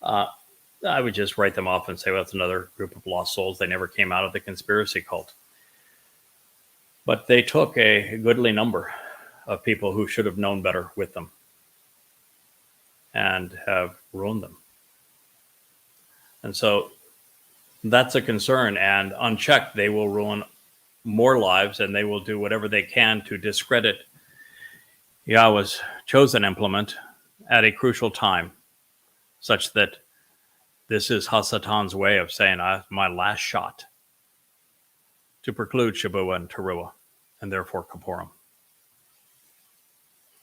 I would just write them off and say, well, it's another group of lost souls. They never came out of the conspiracy cult. But they took a goodly number of people who should have known better with them and have ruined them. And so that's a concern. And unchecked, they will ruin more lives, and they will do whatever they can to discredit Yahowah's chosen implement at a crucial time, such that this is Hasatan's way of saying, my last shot to preclude Shabuah and Towrah, and therefore Kippurim.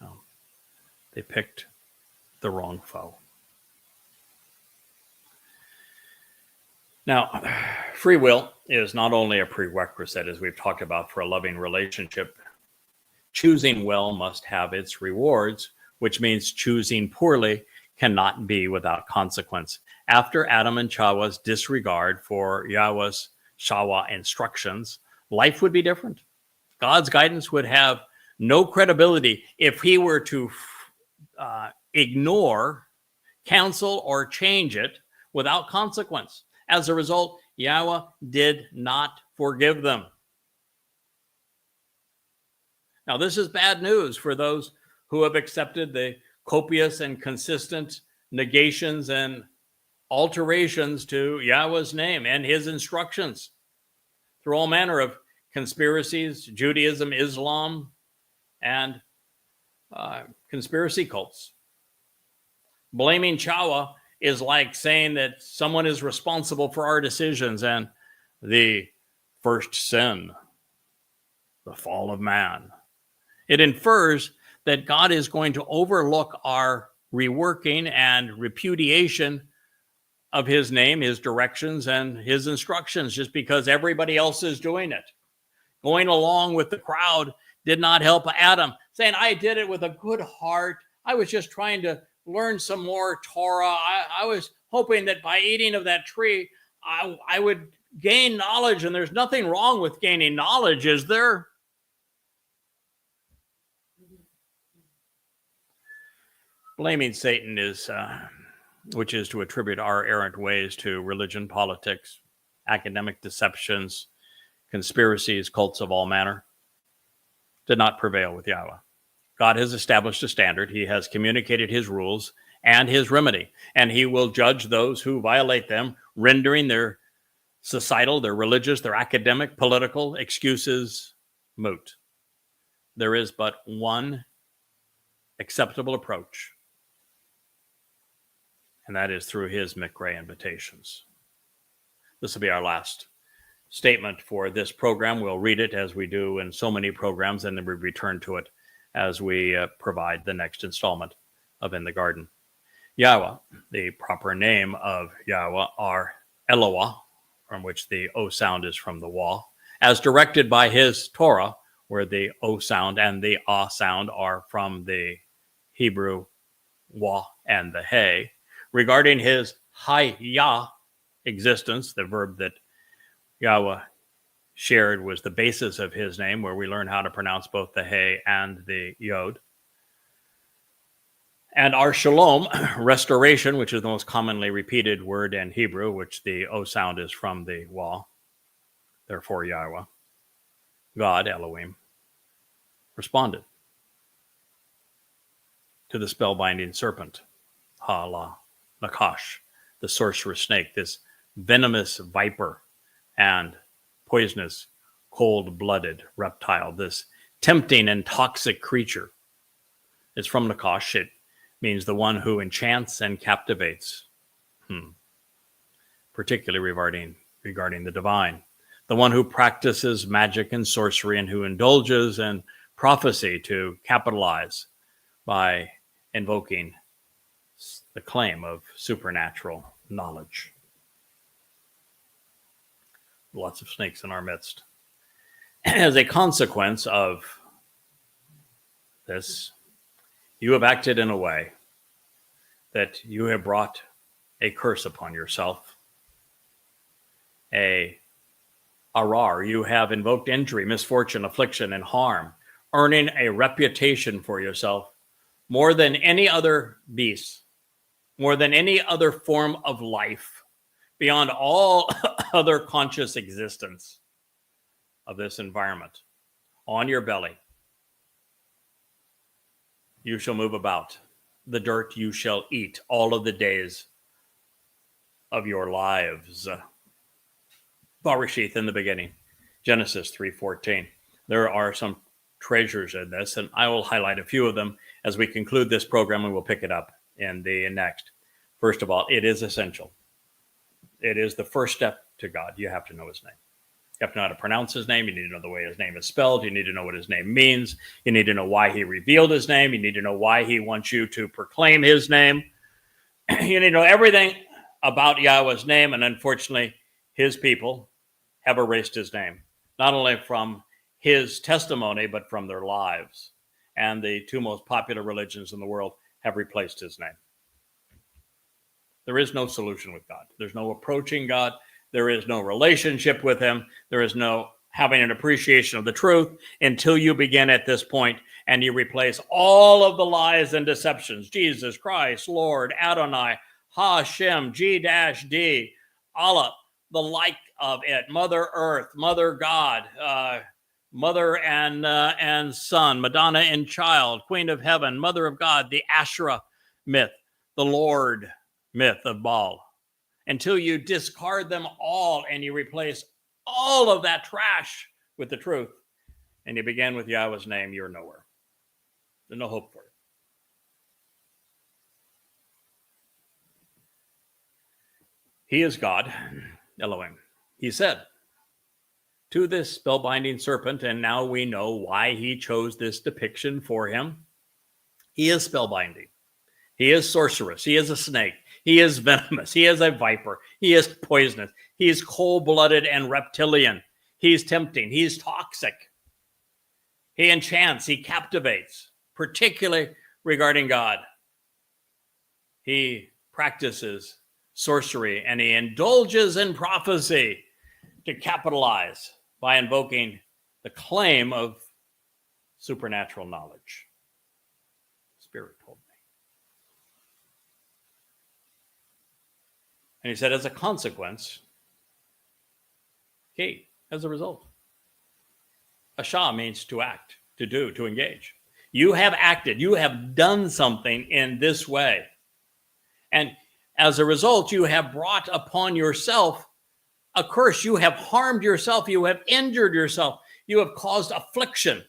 No, they picked the wrong foe. Now, free will is not only a prerequisite, as we've talked about, for a loving relationship. choosing well must have its rewards, which means choosing poorly cannot be without consequence. After Adam and Chawah's disregard for Yahweh's Shawah instructions, life would be different. God's guidance would have no credibility if he were to ignore, cancel, or change it without consequence. As a result, Yahweh did not forgive them. Now, this is bad news for those who have accepted the copious and consistent negations and alterations to Yahweh's name and his instructions through all manner of conspiracies, Judaism, Islam, and conspiracy cults. Blaming Chawah is like saying that someone is responsible for our decisions and the first sin, the fall of man. It infers that God is going to overlook our reworking and repudiation of his name, his directions, and his instructions just because everybody else is doing it. Going along with the crowd did not help Adam, saying, I did it with a good heart. I was just trying to learn some more Torah. I was hoping that by eating of that tree, I would gain knowledge, and there's nothing wrong with gaining knowledge, is there? Blaming Satan is, which is to attribute our errant ways to religion, politics, academic deceptions, conspiracies, cults of all manner, did not prevail with Yahweh. God has established a standard. He has communicated his rules and his remedy, and he will judge those who violate them, rendering their societal, their religious, their academic, political excuses moot. There is but one acceptable approach, and that is through his Mikra invitations. This will be our last statement for this program. We'll read it as we do in so many programs, and then we return to it as we provide the next installment of In the Garden. Yahweh, the proper name of Yahweh, are Elohah, from which the O sound is from the Wah, as directed by his Torah, where the O sound and the Ah sound are from the Hebrew Wah and the Hey. Regarding his Hayah existence, the verb that Yahweh shared was the basis of his name, where we learn how to pronounce both the Hey and the Yod. And our Shalom, restoration, which is the most commonly repeated word in Hebrew, which the O sound is from the Wah, therefore Yahweh, God, Elohim, responded to the spellbinding serpent, Ha'ala, Nakash, the sorcerous snake, this venomous viper and poisonous, cold-blooded reptile, this tempting and toxic creature. It's from Nakash. It means the one who enchants and captivates, particularly regarding the divine, the one who practices magic and sorcery and who indulges in prophecy to capitalize by invoking the claim of supernatural knowledge. Lots of snakes in our midst. As a consequence of this, you have acted in a way that you have brought a curse upon yourself, a arar. You have invoked injury, misfortune, affliction, and harm, earning a reputation for yourself more than any other beast, more than any other form of life, beyond all other conscious existence of this environment. On your belly, you shall move about. The dirt you shall eat all of the days of your lives. Barashith in the beginning, Genesis 3:14. There are some treasures in this, and I will highlight a few of them as we conclude this program, and we'll pick it up in the next. First of all, it is essential. It is the first step to God. You have to know his name. You have to know how to pronounce his name. You need to know the way his name is spelled. You need to know what his name means. You need to know why he revealed his name. You need to know why he wants you to proclaim his name. You need to know everything about Yahweh's name. And unfortunately, his people have erased his name, not only from his testimony, but from their lives. And the two most popular religions in the world have replaced his name. There is no solution with God. There's no approaching God. There is no relationship with him. There is no having an appreciation of the truth until you begin at this point and you replace all of the lies and deceptions. Jesus Christ, Lord, Adonai, Hashem, G-D, Allah, the like of it, Mother Earth, Mother God, Mother and Son, Madonna and Child, Queen of Heaven, Mother of God, the Asherah myth, the Lord myth of Baal, until you discard them all and you replace all of that trash with the truth, and you begin with Yahweh's name, you're nowhere. There's no hope for it. He is God, Elohim. He said to this spellbinding serpent, and now we know why he chose this depiction for him. He is spellbinding. He is sorcerous. He is a snake. He is venomous. He is a viper. He is poisonous. He is cold-blooded and reptilian. He's tempting. He's toxic. He enchants. He captivates, particularly regarding God. He practices sorcery and he indulges in prophecy to capitalize by invoking the claim of supernatural knowledge. Spirit told me. And he said, as a consequence, as a result. Ashah means to act, to do, to engage. You have acted, you have done something in this way. And as a result, you have brought upon yourself a curse. You have harmed yourself. You have injured yourself. You have caused affliction.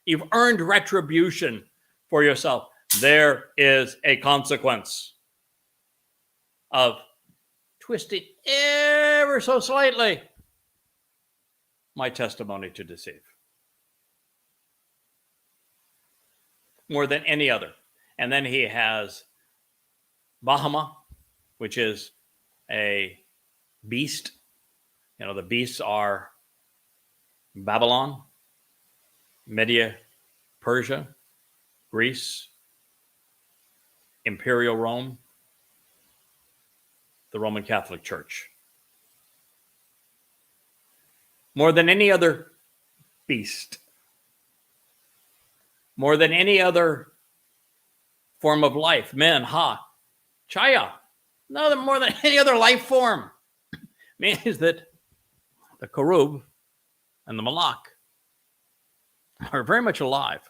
You've earned retribution for yourself. There is a consequence of twisting ever so slightly my testimony to deceive. More than any other. And then he has Bahama, which is a beast. You know, the beasts are Babylon, Media, Persia, Greece, Imperial Rome, the Roman Catholic Church. More than any other beast, more than any other form of life, men, chaya, more than any other life form, means that the Karub and the Malak are very much alive.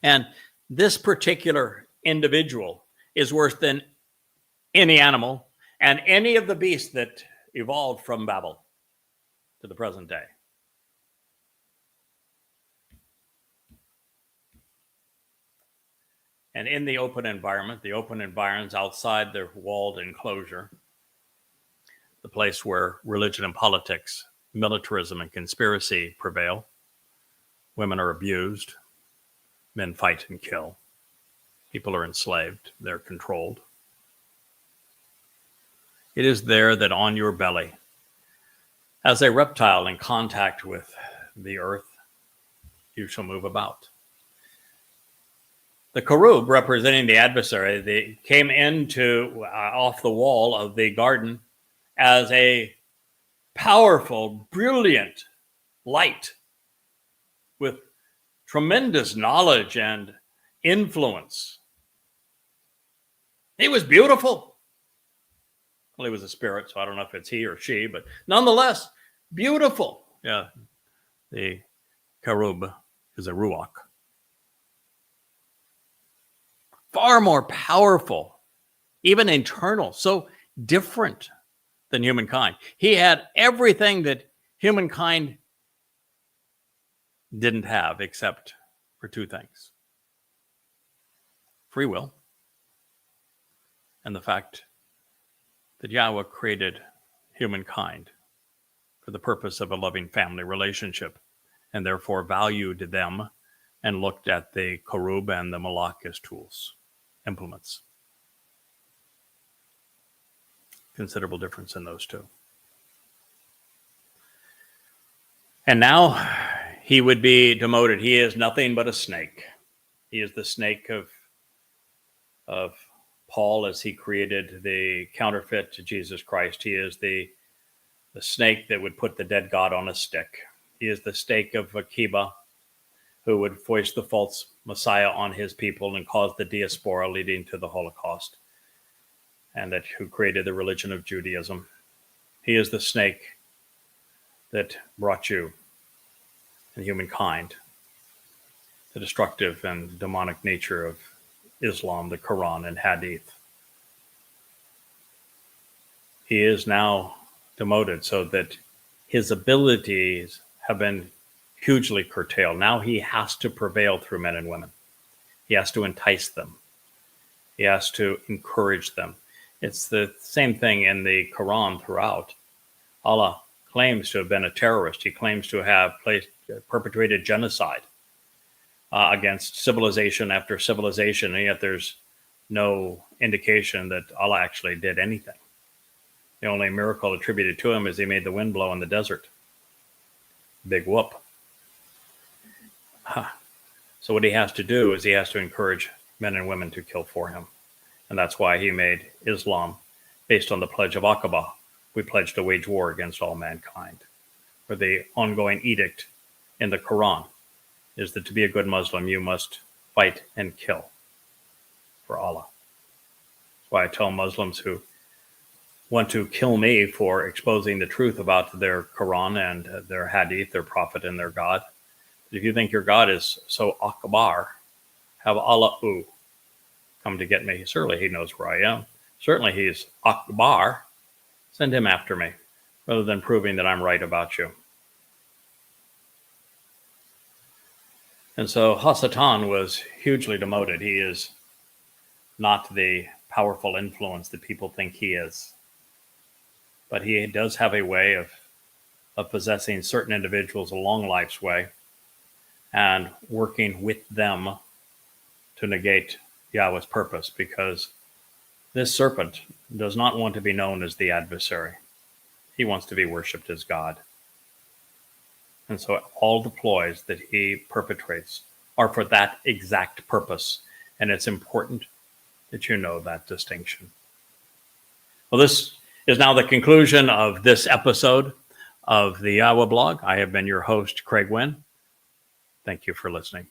And this particular individual is worse than any animal and any of the beasts that evolved from Babel to the present day. And in the open environments outside their walled enclosure, the place where religion and politics, militarism and conspiracy prevail, women are abused, men fight and kill, people are enslaved, they're controlled. It is there that on your belly, as a reptile in contact with the earth, you shall move about. The Karub, representing the adversary, they came into off the wall of the garden as a powerful, brilliant light with tremendous knowledge and influence. He was beautiful. Well, he was a spirit, so I don't know if it's he or she, but nonetheless, beautiful. Yeah, the Karub is a Ruach. Far more powerful, even internal, so different than humankind. He had everything that humankind didn't have except for two things: free will and the fact that Yahweh created humankind for the purpose of a loving family relationship and therefore valued them and looked at the Karub and the Malak as tools, implements. Considerable difference in those two. And now he would be demoted. He is nothing but a snake. He is the snake of Paul as he created the counterfeit to Jesus Christ. He is the snake that would put the dead God on a stick. He is the snake of Akiba, who would foist the false Messiah on his people and cause the diaspora leading to the Holocaust, and that who created the religion of Judaism. He is the snake that brought you and humankind the destructive and demonic nature of Islam, the Quran, and Hadith. He is now demoted so that his abilities have been hugely curtailed. Now he has to prevail through men and women. He has to entice them. He has to encourage them. It's the same thing in the Quran throughout. Allah claims to have been a terrorist. He claims to have perpetrated genocide against civilization after civilization, and yet there's no indication that Allah actually did anything. The only miracle attributed to him is he made the wind blow in the desert. Big whoop. So what he has to do is he has to encourage men and women to kill for him. And that's why he made Islam based on the pledge of Aqaba. We pledge to wage war against all mankind. For the ongoing edict in the Quran is that to be a good Muslim, you must fight and kill for Allah. That's why I tell Muslims who want to kill me for exposing the truth about their Quran and their Hadith, their prophet and their God. If you think your God is so Akbar, have Allahu come to get me. Certainly he knows where I am. Certainly he's Akbar. Send him after me, rather than proving that I'm right about you. And so Hasatan was hugely demoted. He is not the powerful influence that people think he is. But he does have a way of possessing certain individuals along life's way and working with them to negate Yahweh's purpose, because this serpent does not want to be known as the adversary. He wants to be worshipped as God. And so all the ploys that he perpetrates are for that exact purpose. And it's important that you know that distinction. Well, this is now the conclusion of this episode of the YAHOWAH blog. I have been your host, Craig Winn. Thank you for listening.